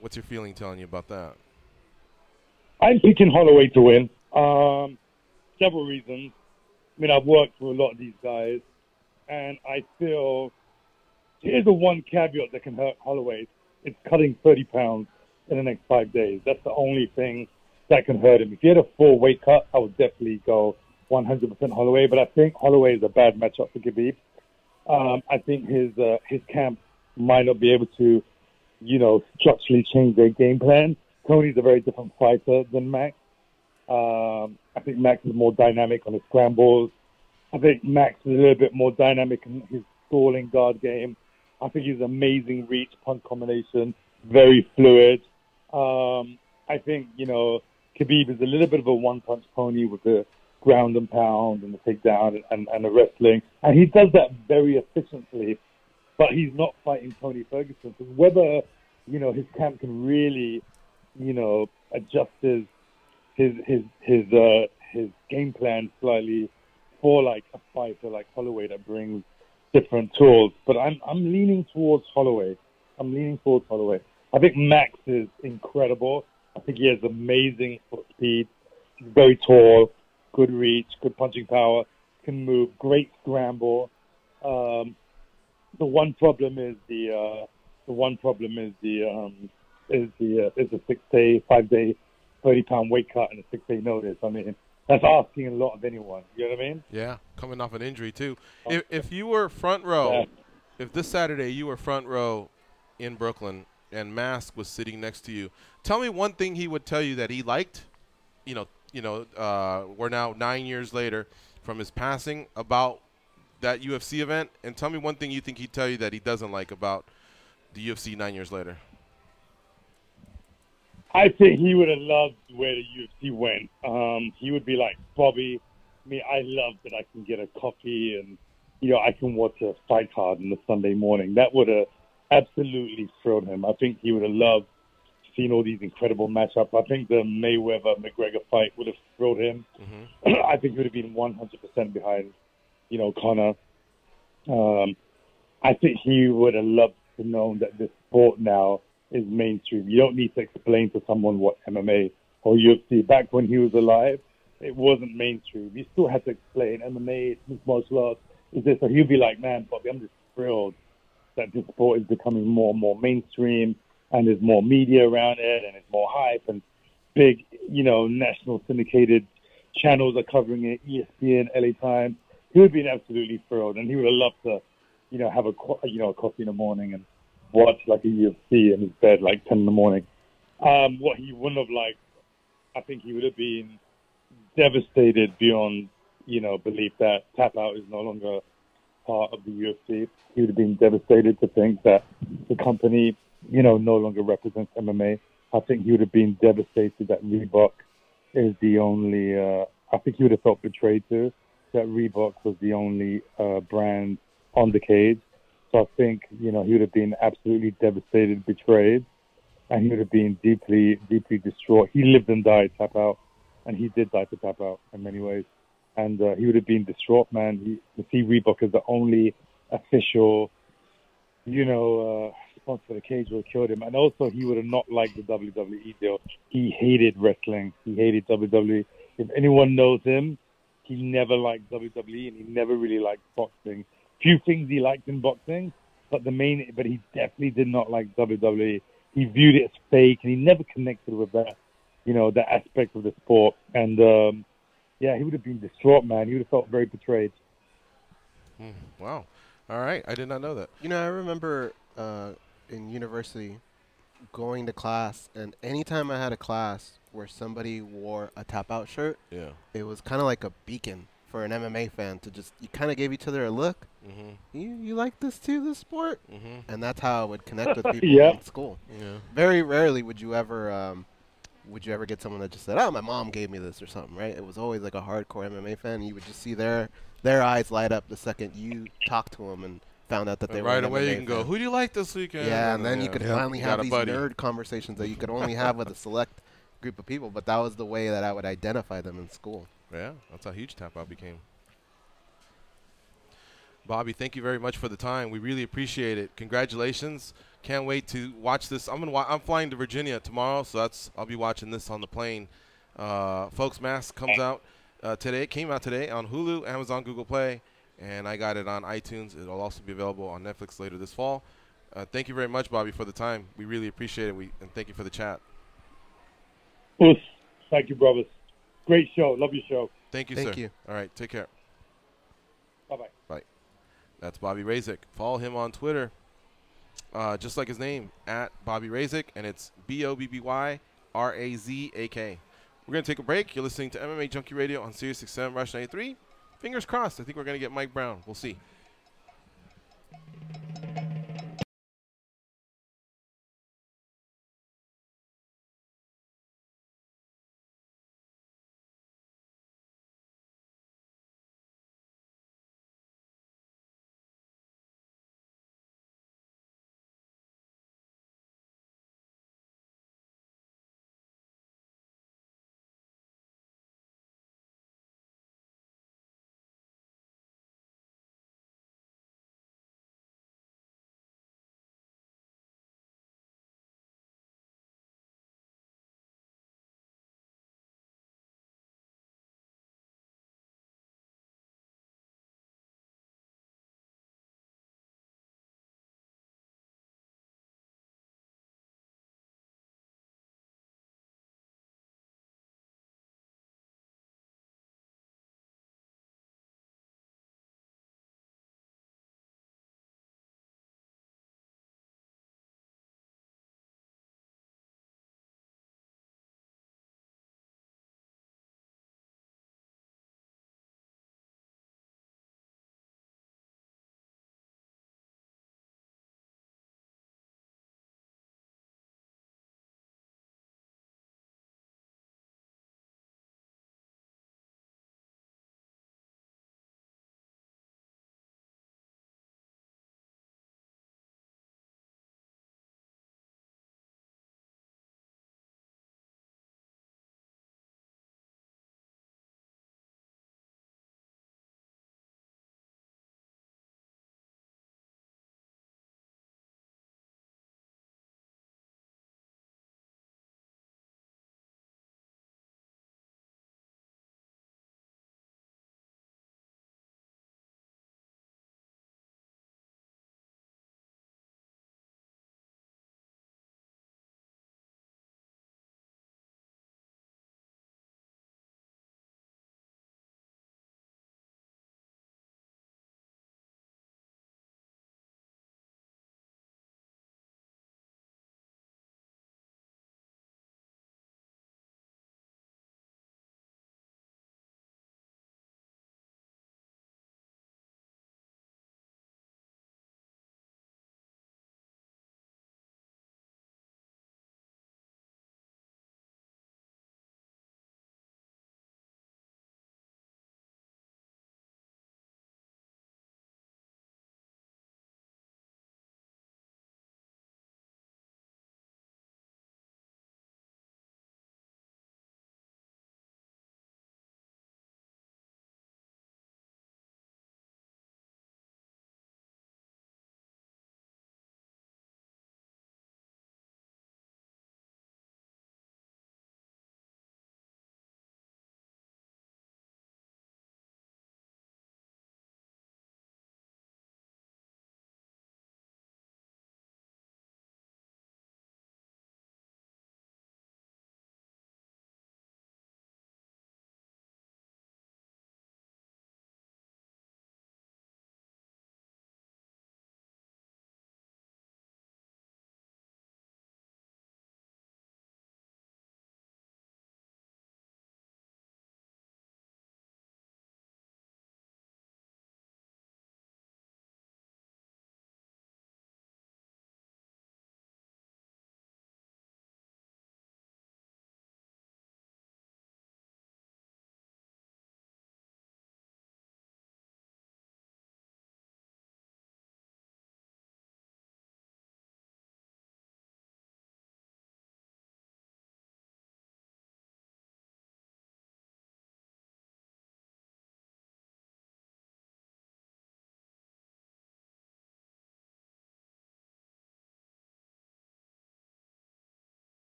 What's your feeling telling you about that? I'm picking Holloway to win. Several reasons. I mean, I've worked with a lot of these guys, and I feel here's the one caveat that can hurt Holloway. It's cutting 30 pounds in the next 5 days. That's the only thing that can hurt him. If he had a full weight cut, I would definitely go 100% Holloway. But I think Holloway is a bad matchup for Khabib. I think his camp might not be able to, structurally change their game plan. Tony's a very different fighter than Max. I think Max is more dynamic on his scrambles. I think Max is a little bit more dynamic in his stalling guard game. I think he's amazing reach, punch combination, very fluid. I think, Khabib is a little bit of a one-punch pony with the ground and pound and the takedown and the wrestling. And he does that very efficiently, but he's not fighting Tony Ferguson. So whether, his camp can really, adjust his game plan slightly for like a fighter like Holloway that brings different tools. But I'm leaning towards Holloway. I think Max is incredible. I think he has amazing foot speed. He's very tall, good reach, good punching power, can move, great scramble. The one problem is the 6-day, 5-day, 30-pound weight cut and a 6-day notice. I mean, that's asking a lot of anyone. You know what I mean? Yeah, coming off an injury too. If you were front row, if this Saturday you were front row in Brooklyn and Mask was sitting next to you, tell me one thing he would tell you that he liked. We're now 9 years later from his passing about that UFC event, and tell me one thing you think he'd tell you that he doesn't like about the UFC 9 years later. I think he would have loved where the UFC went. He would be like, Bobby, I love that I can get a coffee and, I can watch a fight card on a Sunday morning. That would have absolutely thrilled him. I think he would have loved seeing all these incredible matchups. I think the Mayweather-McGregor fight would have thrilled him. Mm-hmm. I think he would have been 100% behind, Conor. I think he would have loved to know that this sport now is mainstream. You don't need to explain to someone what MMA or UFC. Back when he was alive, it wasn't mainstream. You still had to explain MMA, mixed martial arts, is this. So he'd be like, man, Bobby, I'm just thrilled that this sport is becoming more and more mainstream, and there's more media around it, and it's more hype, and big, national syndicated channels are covering it, ESPN, LA Times. He would be absolutely thrilled, and he would have loved to, have a coffee in the morning and watch like a UFC in his bed like 10 in the morning. What he wouldn't have liked, I think he would have been devastated beyond, belief that Tap Out is no longer part of the UFC. He would have been devastated to think that the company, no longer represents MMA. I think he would have been devastated that Reebok is the only, I think he would have felt betrayed too, that Reebok was the only brand on the cage. So I think, he would have been absolutely devastated, betrayed, and he would have been deeply, deeply distraught. He lived and died Tap Out, and he did die to Tap Out in many ways. And he would have been distraught, man. To see Reebok as the only official, sponsor for the cage would have killed him. And also, he would have not liked the WWE deal. He hated wrestling. He hated WWE. If anyone knows him, he never liked WWE, and he never really liked boxing. Few things he liked in boxing, but he definitely did not like WWE. He viewed it as fake, and he never connected with that, that aspect of the sport. And he would have been distraught, man. He would have felt very betrayed. Wow. All right, I did not know that. I remember in university going to class, and anytime I had a class where somebody wore a Tap Out shirt, it was kind of like a beacon for an MMA fan to just, you kind of gave each other a look. Mm-hmm. You like this too, this sport? Mm-hmm. And that's how I would connect with people in school. Yeah. Very rarely would you ever get someone that just said, oh, my mom gave me this or something, right? It was always like a hardcore MMA fan, and you would just see their eyes light up the second you talked to them and found out that they were right an away. MMA You can go, who do you like this weekend? Yeah, and then you could finally have these nerd conversations that you could only have with a select group of people. But that was the way that I would identify them in school. Yeah, that's how huge Tap Out became. Bobby, thank you very much for the time. We really appreciate it. Congratulations. Can't wait to watch this. I'm flying to Virginia tomorrow, so I'll be watching this on the plane. Folks, Mask comes out today. Came out today on Hulu, Amazon, Google Play, and I got it on iTunes. It'll also be available on Netflix later this fall. Thank you very much, Bobby, for the time. We really appreciate it, and thank you for the chat. Thank you, brothers. Great show. Love your show. Thank you, sir. Thank you. All right, take care. Bye-bye. Bye. That's Bobby Razik. Follow him on Twitter, just like his name, at Bobby Razik, and it's BOBBYRAZAK. We're going to take a break. You're listening to MMA Junkie Radio on Sirius XM Rush 93. Fingers crossed. I think we're going to get Mike Brown. We'll see.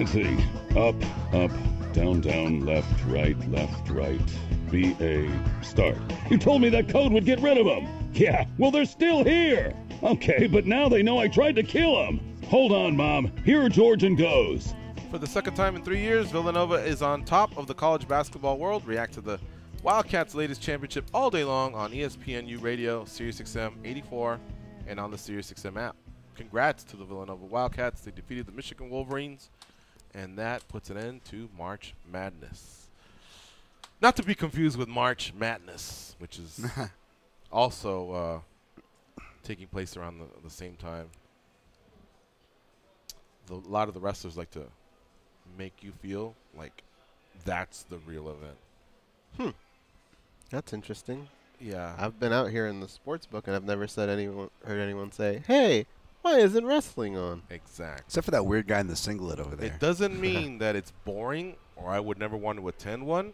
Let's see. Up, up, down, down, left, right, BA, start. You told me that code would get rid of them. Yeah, well, they're still here. Okay, but now they know I tried to kill them. Hold on, Mom. Here are George and Goes. For the second time in 3 years, Villanova is on top of the college basketball world. React to the Wildcats' latest championship all day long on ESPNU Radio, SiriusXM 84, and on the SiriusXM app. Congrats to the Villanova Wildcats. They defeated the Michigan Wolverines, and that puts an end to March Madness. Not to be confused with March Madness, which is also taking place around the same time. A lot of the wrestlers like to make you feel like that's the real event. That's interesting. Yeah. I've been out here in the sports book, and I've never heard anyone say, hey, why isn't wrestling on? Exactly. Except for that weird guy in the singlet over there. It doesn't mean that it's boring or I would never want to attend one,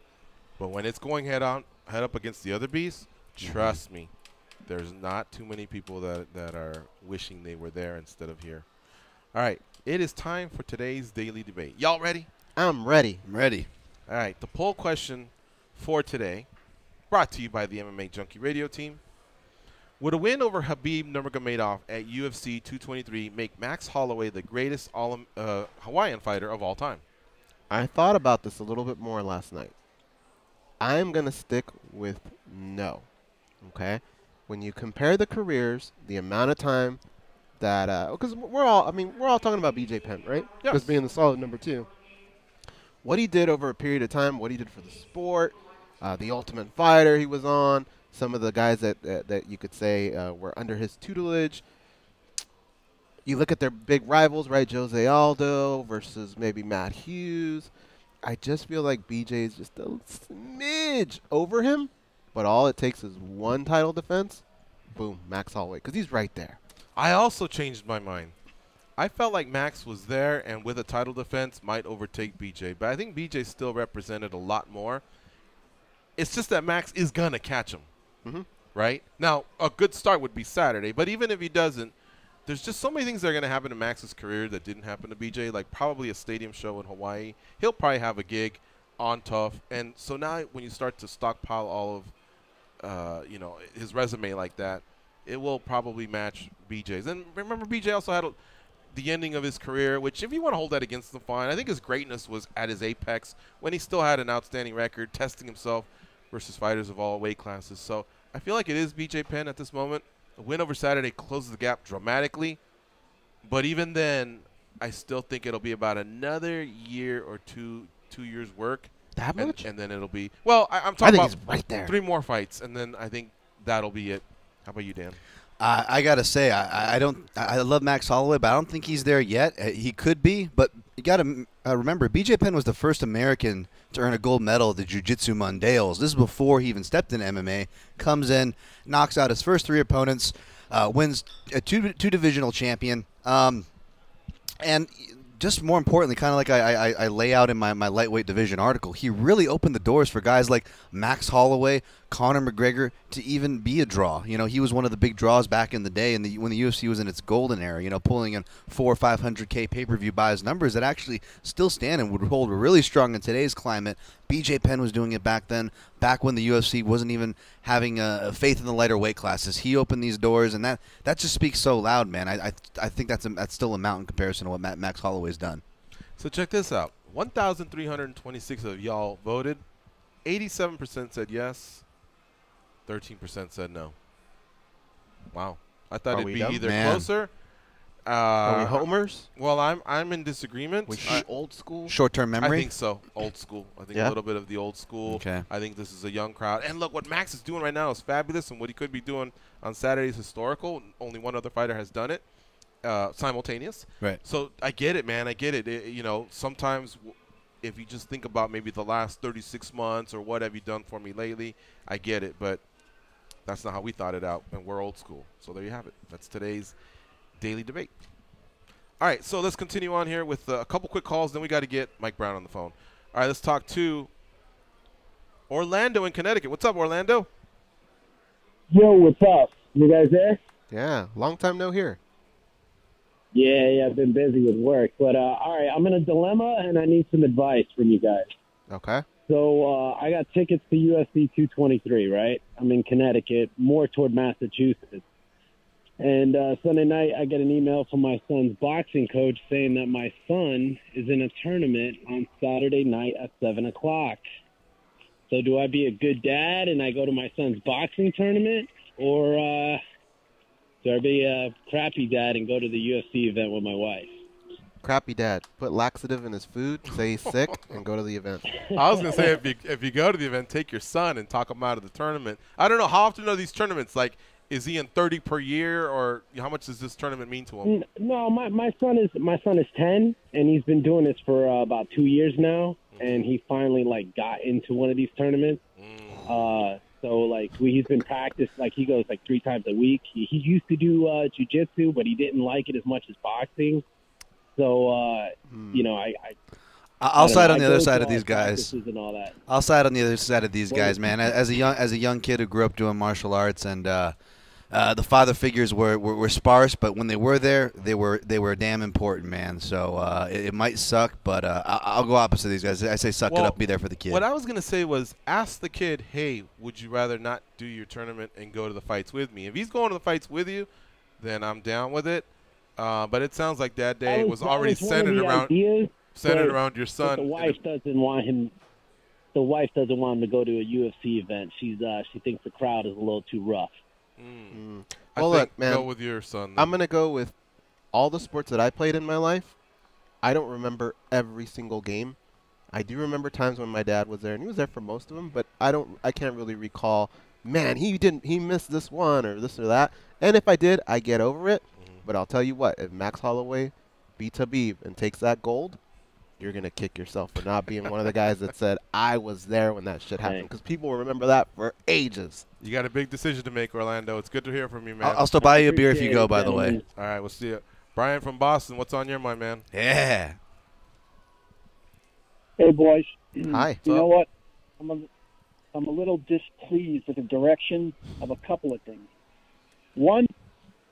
but when it's going head up against the other beast, trust me, there's not too many people that are wishing they were there instead of here. All right. It is time for today's daily debate. Y'all ready? I'm ready. I'm ready. All right. The poll question for today, brought to you by the MMA Junkie radio team. Would a win over Khabib Nurmagomedov at UFC 223 make Max Holloway the greatest Hawaiian fighter of all time? I thought about this a little bit more last night. I'm going to stick with no. Okay? When you compare the careers, the amount of time that because we're all talking about BJ Penn, right? Yes. Just being the solid number 2. What he did over a period of time, what he did for the sport, the Ultimate Fighter he was on, some of the guys that you could say were under his tutelage. You look at their big rivals, right? Jose Aldo versus maybe Matt Hughes. I just feel like BJ is just a smidge over him, but all it takes is one title defense. Boom, Max Holloway, because he's right there. I also changed my mind. I felt like Max was there and with a title defense might overtake BJ, but I think BJ still represented a lot more. It's just that Max is going to catch him, right? Now, a good start would be Saturday, but even if he doesn't, there's just so many things that are going to happen in Max's career that didn't happen to BJ, like probably a stadium show in Hawaii. He'll probably have a gig on Tough, and so now when you start to stockpile all of his resume like that, it will probably match BJ's. And remember, BJ also had the ending of his career, which if you want to hold that against him, fine. I think his greatness was at his apex when he still had an outstanding record, testing himself versus fighters of all weight classes. So I feel like it is BJ Penn at this moment. A win over Saturday closes the gap dramatically. But even then, I still think it'll be about another year or 2 years' work. That much? And then it'll be – well, I'm talking about he's right there. 3 more fights, and then I think that'll be it. How about you, Dan? I gotta say, I love Max Holloway, but I don't think he's there yet. He could be, but you gotta remember, BJ Penn was the first American to earn a gold medal at the Jiu-Jitsu Mondials. This is before he even stepped in MMA. Comes in, knocks out his first 3 opponents, wins a two divisional champion, and just more importantly, kind of like I lay out in my lightweight division article, he really opened the doors for guys like Max Holloway, Conor McGregor to even be a draw. You know, he was one of the big draws back in the day, and when the UFC was in its golden era. You know, pulling in 400K or 500K pay-per-view buys, numbers that actually still stand and would hold really strong in today's climate. BJ Penn was doing it back then, back when the UFC wasn't even having a faith in the lighter weight classes. He opened these doors, and that just speaks so loud, man. I think that's still a mountain comparison to what Max Holloway's done. So check this out. 1,326 of y'all voted. 87% said yes. 13% said no. Wow. I thought it'd be either closer. Are we homers? Well, I'm in disagreement. Was she old school? Short-term memory? I think so. Old school. I think a little bit of the old school. Okay. I think this is a young crowd. And look, what Max is doing right now is fabulous, and what he could be doing on Saturday is historical. Only one other fighter has done it. Simultaneous. Right. So I get it, man. I get it. You know, sometimes if you just think about maybe the last 36 months or what have you done for me lately, I get it. But that's not how we thought it out, and we're old school. So there you have it. That's today's daily debate. All right, so let's continue on here with a couple quick calls. Then we got to get Mike Brown on the phone. All right, let's talk to Orlando in Connecticut. What's up, Orlando? Yo, what's up? You guys there? Yeah, long time no hear. Yeah, I've been busy with work. But, all right, I'm in a dilemma, and I need some advice from you guys. Okay. So I got tickets to UFC 223, right? I'm in Connecticut, more toward Massachusetts. And Sunday night, I get an email from my son's boxing coach saying that my son is in a tournament on Saturday night at 7 o'clock. So do I be a good dad and I go to my son's boxing tournament? Or do I be a crappy dad and go to the UFC event with my wife? Crappy dad. Put laxative in his food, say he's sick, and go to the event. I was going to say, if you go to the event, take your son and talk him out of the tournament. I don't know. How often are these tournaments? Like, is he in 30 per year, or how much does this tournament mean to him? No, my son is 10, and he's been doing this for about 2 years now, and he finally got into one of these tournaments. So he's been practiced. He goes 3 times a week. He used to do jiu-jitsu, but he didn't like it as much as boxing. So I'll side on the other side of these guys. And all that. I'll side on the other side of these guys, man. As a young kid who grew up doing martial arts, and the father figures were sparse, but when they were there, they were damn important, man. So it might suck, but I'll go opposite of these guys. I say suck it up, be there for the kid. What I was gonna say was ask the kid, hey, would you rather not do your tournament and go to the fights with me? If he's going to the fights with you, then I'm down with it. But it sounds like that day was already centered around your son. The wife doesn't want him. The wife doesn't want him to go to a UFC event. She thinks the crowd is a little too rough. Well, look, man. Go with your son. I'm gonna go with all the sports that I played in my life. I don't remember every single game. I do remember times when my dad was there, and he was there for most of them. But I can't really recall. Man, he missed this one or this or that. And if I did, I get over it. But I'll tell you what, if Max Holloway beats Habib and takes that gold, you're going to kick yourself for not being one of the guys that said, I was there when that shit happened. Because people will remember that for ages. You got a big decision to make, Orlando. It's good to hear from you, man. I'll still buy you a beer if you go, by the way. All right, we'll see you. Brian from Boston, what's on your mind, man? Yeah. Hey, boys. Hi. You know what? I'm a little displeased with the direction of a couple of things. One,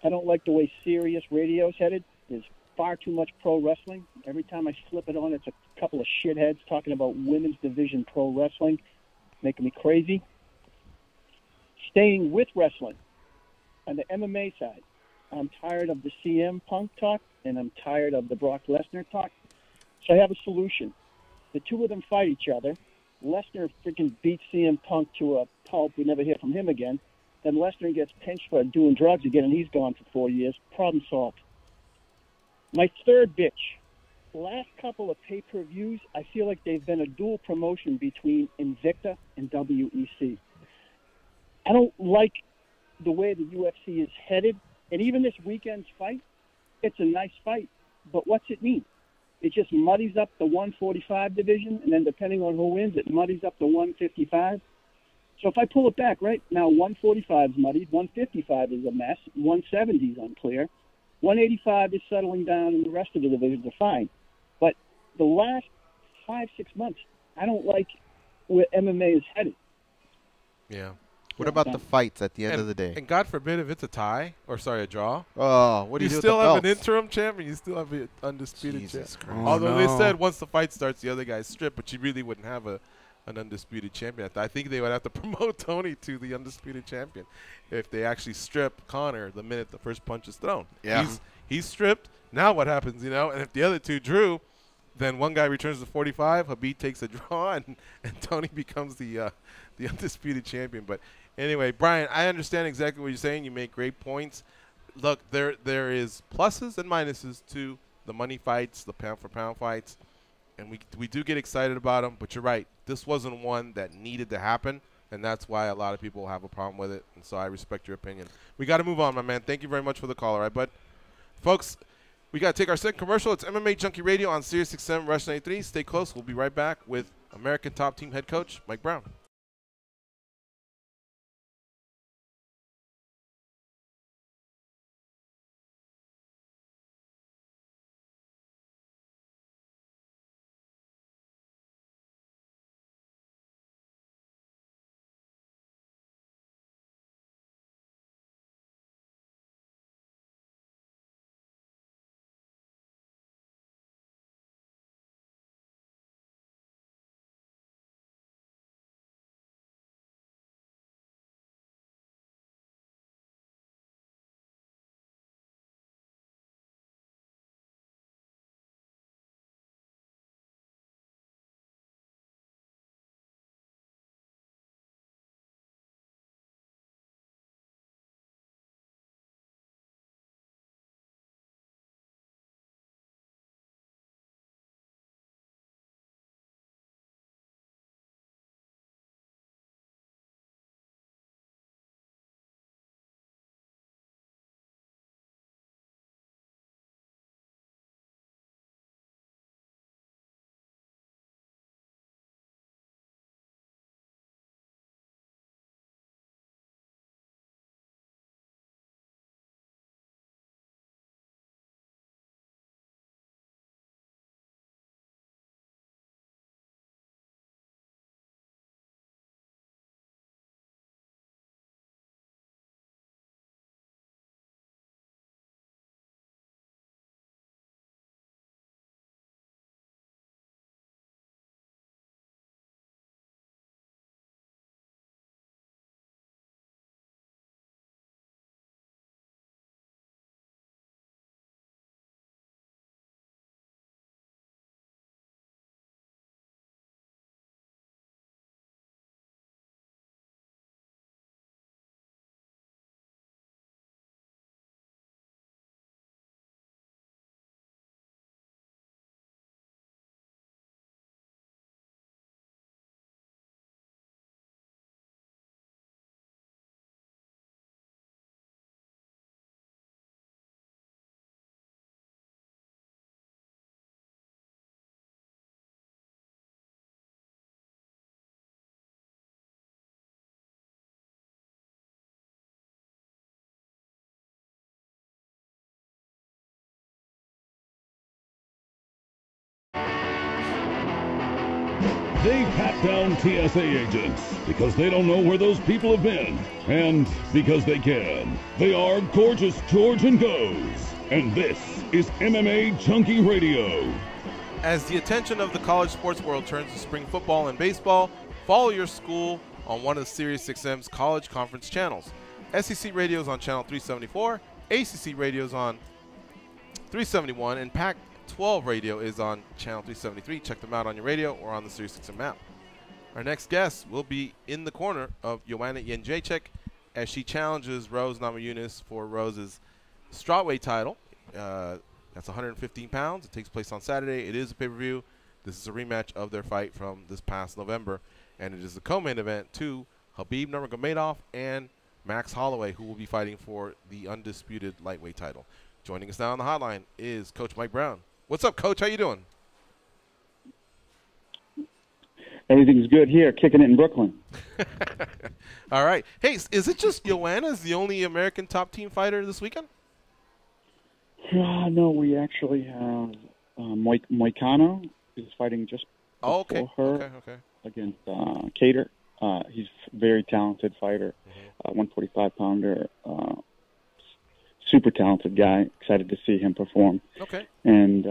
I don't like the way Sirius Radio is headed. There's far too much pro wrestling. Every time I flip it on, it's a couple of shitheads talking about women's division pro wrestling, making me crazy. Staying with wrestling, on the MMA side, I'm tired of the CM Punk talk, and I'm tired of the Brock Lesnar talk. So I have a solution. The two of them fight each other. Lesnar freaking beats CM Punk to a pulp. We never hear from him again. Then Lesnar gets pinched for doing drugs again, and he's gone for 4 years. Problem solved. My third bitch. The last couple of pay-per-views, I feel like they've been a dual promotion between Invicta and WEC. I don't like the way the UFC is headed. And even this weekend's fight, it's a nice fight. But what's it mean? It just muddies up the 145 division, and then depending on who wins, it muddies up the 155. So if I pull it back, right now 145 is muddied, 155 is a mess, 170 is unclear, 185 is settling down, and the rest of the divisions are fine. But the last 5-6 months, I don't like where MMA is headed. Yeah. What about the fights at the end of the day? And God forbid if it's a tie, or sorry, a draw. Oh, what do you do with the still have belts? an interim champion. You still have an undisputed Jesus champion. Christ. Although they said once the fight starts, the other guy's stripped, but you really wouldn't have an undisputed champion. I think they would have to promote Tony to the undisputed champion if they actually strip Conor the minute the first punch is thrown. Yeah. He's stripped. Now what happens, you know? And if the other two drew, then one guy returns to 45, Habib takes a draw, and Tony becomes the undisputed champion. But anyway, Brian, I understand exactly what you're saying. You make great points. Look, there is pluses and minuses to the money fights, the pound-for-pound fights, and we do get excited about them. But you're right. This wasn't one that needed to happen, and that's why a lot of people have a problem with it. And so I respect your opinion. We got to move on, my man. Thank you very much for the call, all right, bud? Folks, we got to take our second commercial. It's MMA Junkie Radio on Sirius XM Rush 93. Stay close. We'll be right back with American Top Team head coach Mike Brown. They pat down TSA agents because they don't know where those people have been, and because they can. They are Gorgeous George and Goes, and this is MMA Junkie Radio. As the attention of the college sports world turns to spring football and baseball, follow your school on one of the SiriusXM's college conference channels. SEC Radio is on channel 374, ACC Radio is on 371, and Pac-12 Radio is on channel 373. Check them out on your radio or on the SiriusXM app. Our next guest will be in the corner of Joanna Jędrzejczyk as she challenges Rose Namajunas for Rose's strawweight title. That's 115 pounds. It takes place on Saturday. It is a pay-per-view. This is a rematch of their fight from this past November, and it is the co-main event to Khabib Nurmagomedov and Max Holloway, who will be fighting for the undisputed lightweight title. Joining us now on the hotline is Coach Mike Brown. What's up, Coach? How you doing? Everything's good here, kicking it in Brooklyn. All right. Hey, is it just Joanna's the only American top team fighter this weekend? No, we actually have Moicano is fighting just before her against Cater. He's a very talented fighter, 145-pounder, super talented guy. Excited to see him perform. Okay. And,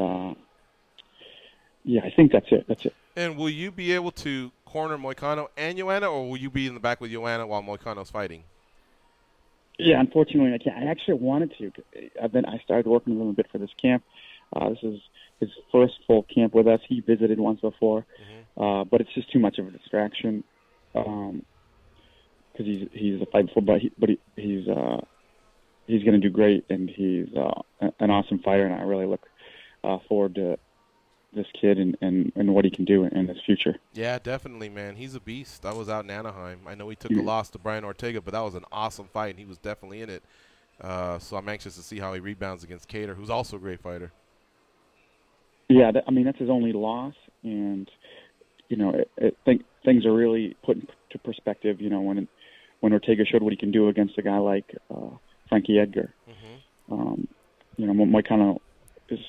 yeah, I think that's it. That's it. And will you be able to corner Moicano and Joanna, or will you be in the back with Joanna while Moicano's fighting? Yeah, unfortunately, I can't. I actually wanted to. I started working with him a bit for this camp. This is his first full camp with us. He visited once before, but it's just too much of a distraction because he's a fight before. But he's going to do great, and he's an awesome fighter, and I really look forward to this kid and what he can do in his future. Yeah, definitely, man. He's a beast. I was out in Anaheim. I know he took a loss to Brian Ortega, but that was an awesome fight, and he was definitely in it. So I'm anxious to see how he rebounds against Cater, who's also a great fighter. Yeah, that's his only loss, and things are really put into perspective. When Ortega showed what he can do against a guy like Frankie Edgar. Moicano is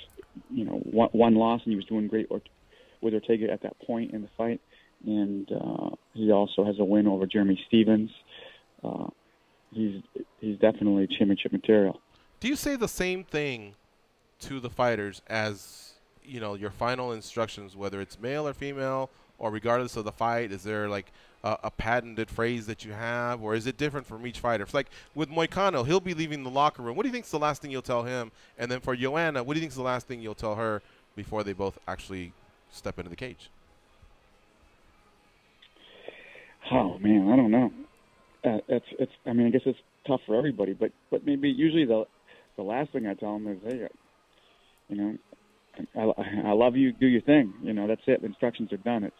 one loss, and he was doing great with Ortega at that point in the fight, and he also has a win over Jeremy Stevens. He's definitely championship material. Do you say the same thing to the fighters as your final instructions, whether it's male or female, or regardless of the fight? Is there like a patented phrase that you have, or is it different from each fighter? It's like with Moicano, he'll be leaving the locker room. What do you think is the last thing you'll tell him? And then for Joanna, what do you think is the last thing you'll tell her before they both actually step into the cage? Oh man, I don't know. I guess it's tough for everybody, but maybe usually the last thing I tell them is, hey, I love you. Do your thing. That's it. The instructions are done. It's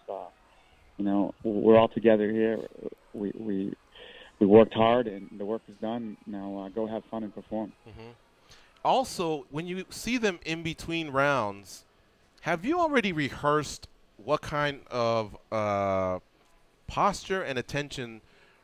we're all together here. We worked hard, and the work is done. Now go have fun and perform. Also, when you see them in between rounds, have you already rehearsed what kind of posture and attention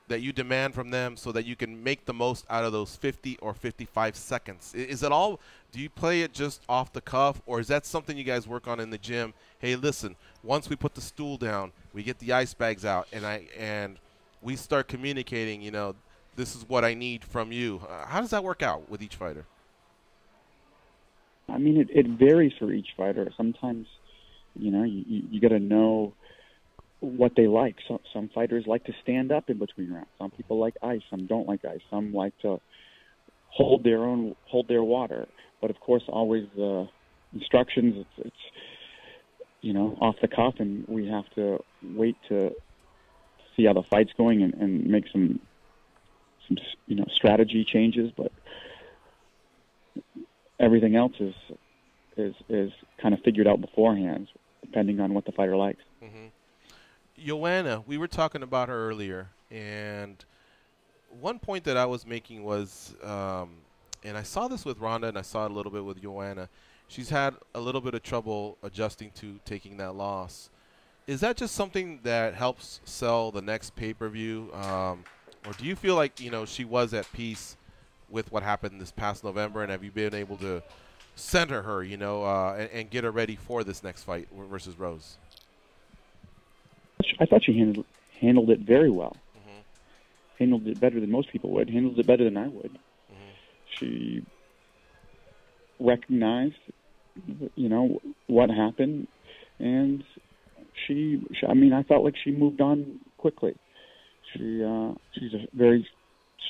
that you demand from them so that you can make the most out of those 50 or 55 seconds? Is it all, do you play it just off the cuff, or is that something you guys work on in the gym? Hey, listen, once we put the stool down, we get the ice bags out, and we start communicating, this is what I need from you. How does that work out with each fighter? It varies for each fighter. Sometimes, you got to know what they like. Some fighters like to stand up in between rounds. Some people like ice. Some don't like ice. Some like to hold their water. But of course, always instructions. It's off the cuff, and we have to wait to see how the fight's going and make some strategy changes. But everything else is kind of figured out beforehand, depending on what the fighter likes. Joanna, we were talking about her earlier, and one point that I was making was, and I saw this with Ronda, and I saw it a little bit with Joanna, she's had a little bit of trouble adjusting to taking that loss. Is that just something that helps sell the next pay-per-view, or do you feel like she was at peace with what happened this past November, and have you been able to center her, and get her ready for this next fight versus Rose? thought she handled it very well. Handled it better than most people would. Handled it better than I would. She recognized, what happened, and I felt like she moved on quickly. She's a very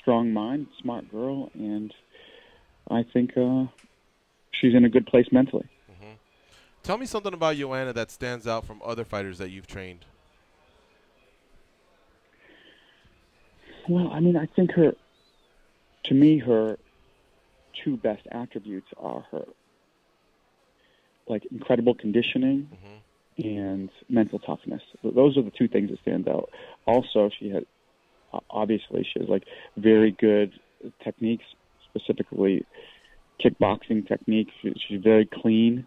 strong mind, smart girl, and I think she's in a good place mentally. Tell me something about Joanna that stands out from other fighters that you've trained. Well, I think her two best attributes are her incredible conditioning and mental toughness. Those are the two things that stand out. Also, she has very good techniques, specifically kickboxing technique. She's very clean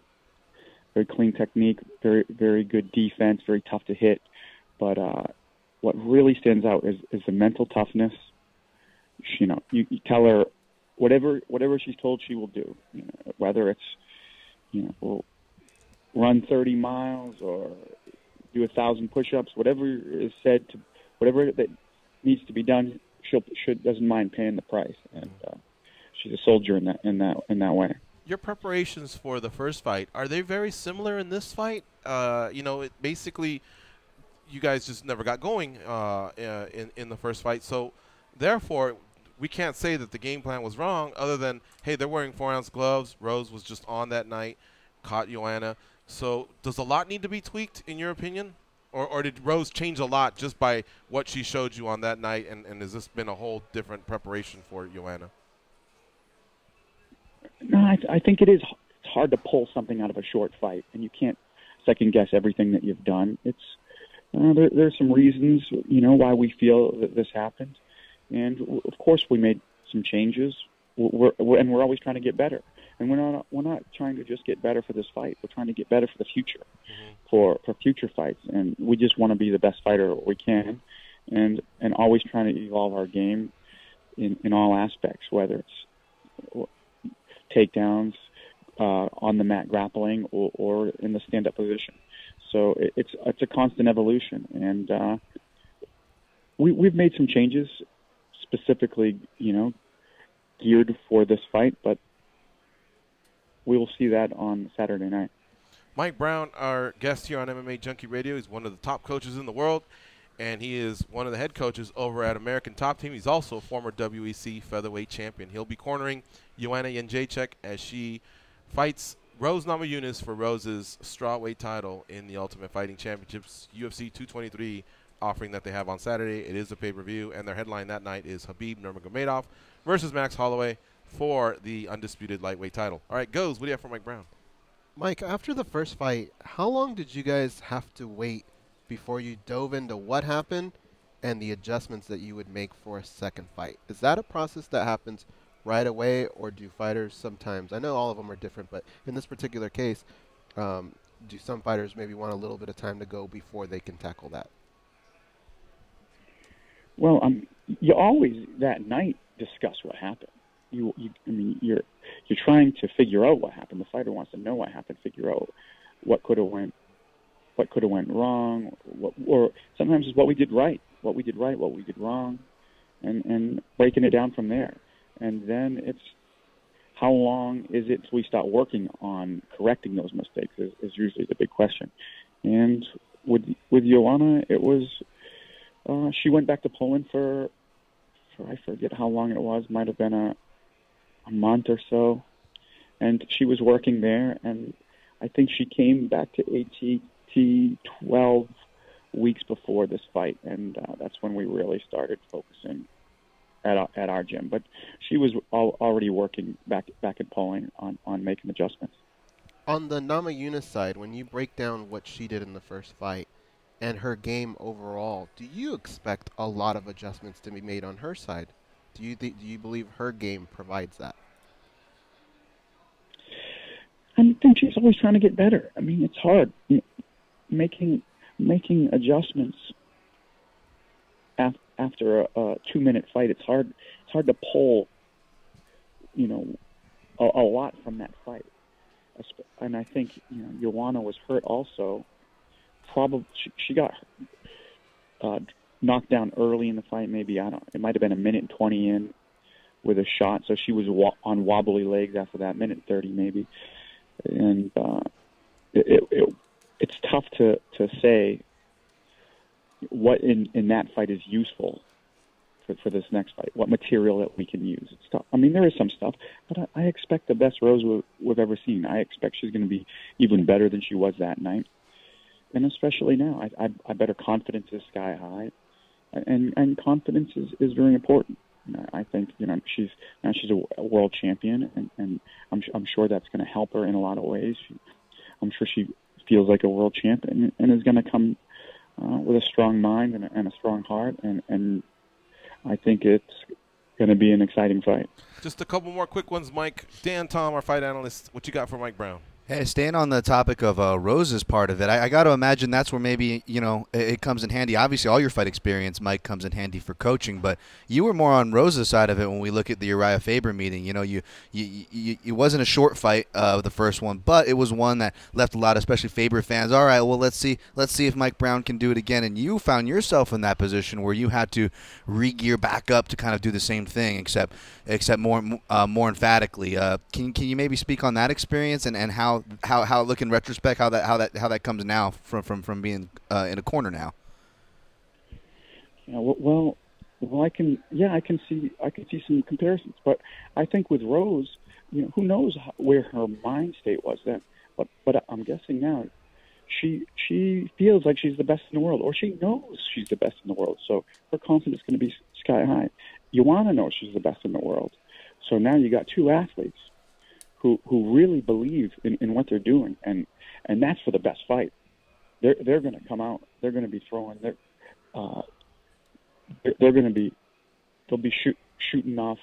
technique, very, very good defense, very tough to hit. But what really stands out is the mental toughness. You tell her whatever she's told, she will do. Whether it's run 30 miles or do 1,000 push-ups, whatever is said, whatever that needs to be done, she doesn't mind paying the price. And she's a soldier in that way. Your preparations for the first fight, are they very similar in this fight? Basically, you guys just never got going in the first fight. So, therefore, we can't say that the game plan was wrong other than, hey, they're wearing 4-ounce gloves. Rose was just on that night, caught Joanna. So, does a lot need to be tweaked, in your opinion? Or did Rose change a lot just by what she showed you on that night, and has this been a whole different preparation for Joanna? No, I think it is. It's hard to pull something out of a short fight, and you can't second guess everything that you've done. It's there's some reasons, why we feel that this happened, and of course we made some changes. We're always trying to get better, and we're not trying to just get better for this fight. We're trying to get better for the future, for future fights, and we just want to be the best fighter we can, and always trying to evolve our game in all aspects, whether it's takedowns, on the mat grappling, or in the stand-up position. So it's a constant evolution, and we've made some changes specifically, geared for this fight, but we will see that on Saturday night. Mike Brown, our guest here on MMA Junkie Radio, is one of the top coaches in the world, and he is one of the head coaches over at American Top Team. He's also a former WEC featherweight champion. He'll be cornering Joanna Jędrzejczyk as she fights Rose Namajunas for Rose's strawweight title in the Ultimate Fighting Championships UFC 223 offering that they have on Saturday. It is a pay-per-view, and their headline that night is Khabib Nurmagomedov versus Max Holloway for the undisputed lightweight title. All right, Goes, what do you have for Mike Brown? Mike, after the first fight, how long did you guys have to wait before you dove into what happened and the adjustments that you would make for a second fight? Is that a process that happens right away, or do fighters sometimes, I know all of them are different, but in this particular case, do some fighters maybe want a little bit of time to go before they can tackle that? Well, you always that night discuss what happened. You're trying to figure out what happened. The fighter wants to know what happened, figure out what could have went wrong, or sometimes it's what we did right, what we did wrong, and breaking it down from there. And then it's how long is it till we start working on correcting those mistakes is usually the big question. And with Joanna, it was she went back to Poland for I forget how long it was, might have been a month or so, and she was working there, and I think she came back to ATT 12 weeks before this fight, and that's when we really started focusing at our gym. But she was already working back in Poland on making adjustments. On the Namajunas side, when you break down what she did in the first fight and her game overall, do you expect a lot of adjustments to be made on her side? Do you believe her game provides that? I think she's always trying to get better. I mean, it's hard making adjustments after a 2-minute fight. It's hard to pull, a lot from that fight. And I think Joanna was hurt also probably she got knocked down early in the fight. Maybe it might have been a minute and 20 in with a shot, so she was on wobbly legs after that, minute 30 maybe, and it's tough to say what in that fight is useful for this next fight, what material that we can use. It's tough. I mean, there is some stuff, but I expect the best Rose we've ever seen. I expect she's going to be even better than she was that night, and especially now. I bet her confidence is sky high, and confidence is very important. I think she's a world champion, and I'm sure that's going to help her in a lot of ways. I'm sure she feels like a world champion and is going to come with a strong mind and a strong heart, and I think it's going to be an exciting fight. Just a couple more quick ones, Mike. Dan Tom, our fight analyst, what you got for Mike Brown? Hey, staying on the topic of Rose's part of it, I got to imagine that's where maybe, it comes in handy. Obviously, all your fight experience, Mike, comes in handy for coaching, but you were more on Rose's side of it when we look at the Uriah Faber meeting. It wasn't a short fight, the first one, but it was one that left a lot, especially Faber fans. All right, well, let's see if Mike Brown can do it again. And you found yourself in that position where you had to re-gear back up to kind of do the same thing, except more emphatically. Can you maybe speak on that experience and how look in retrospect how that comes now from being in a corner now? Yeah, well, I can see some comparisons, but I think with Rose, who knows where her mind state was then, but I'm guessing now she feels like she's the best in the world, or she knows she's the best in the world, so her confidence is going to be sky high. Joanna knows she's the best in the world, so now you got two athletes who really believe in what they're doing, and that's for the best fight. They're going to come out. They're going to be throwing. They'll be shooting off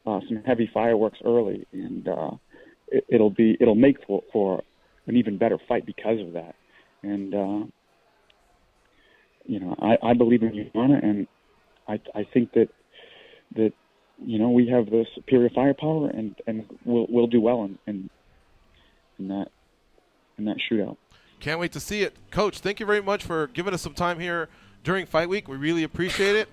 some heavy fireworks early, and it'll make for an even better fight because of that. And I believe in Joanna, and I think that we have the superior firepower, and we'll do well in that shootout. Can't wait to see it. Coach, thank you very much for giving us some time here during Fight Week. We really appreciate it.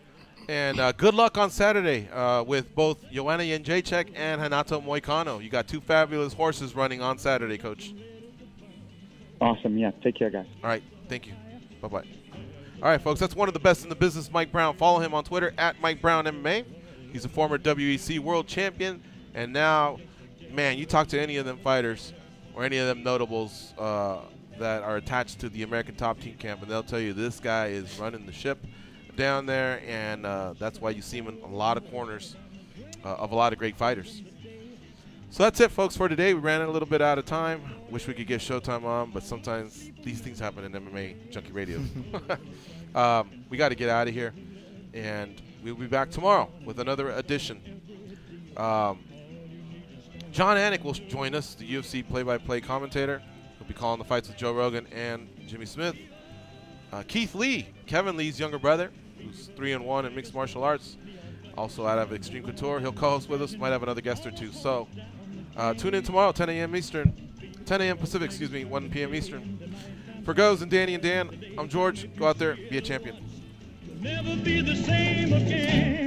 And good luck on Saturday with both Joanna Jędrzejczyk and Renato Moicano. You got two fabulous horses running on Saturday, Coach. Awesome. Yeah, take care, guys. All right, thank you. Bye-bye. All right, folks, that's one of the best in the business, Mike Brown. Follow him on Twitter, @MikeBrownMMA. He's a former WEC world champion, and now, man, you talk to any of them fighters or any of them notables that are attached to the American Top Team camp, and they'll tell you this guy is running the ship down there, and that's why you see him in a lot of corners of a lot of great fighters. So that's it, folks, for today. We ran a little bit out of time. Wish we could get Showtime on, but sometimes these things happen in MMA Junkie Radio. We got to get out of here, and we'll be back tomorrow with another edition. John Anik will join us, the UFC play-by-play commentator. He'll be calling the fights with Joe Rogan and Jimmy Smith. Keith Lee, Kevin Lee's younger brother, who's 3-1 in mixed martial arts, also out of Extreme Couture. He'll co-host with us. Might have another guest or two. So tune in tomorrow, 10 a.m. Pacific, 1 p.m. Eastern. For Goes and Danny and Dan, I'm George. Go out there, be a champion. Never be the same again.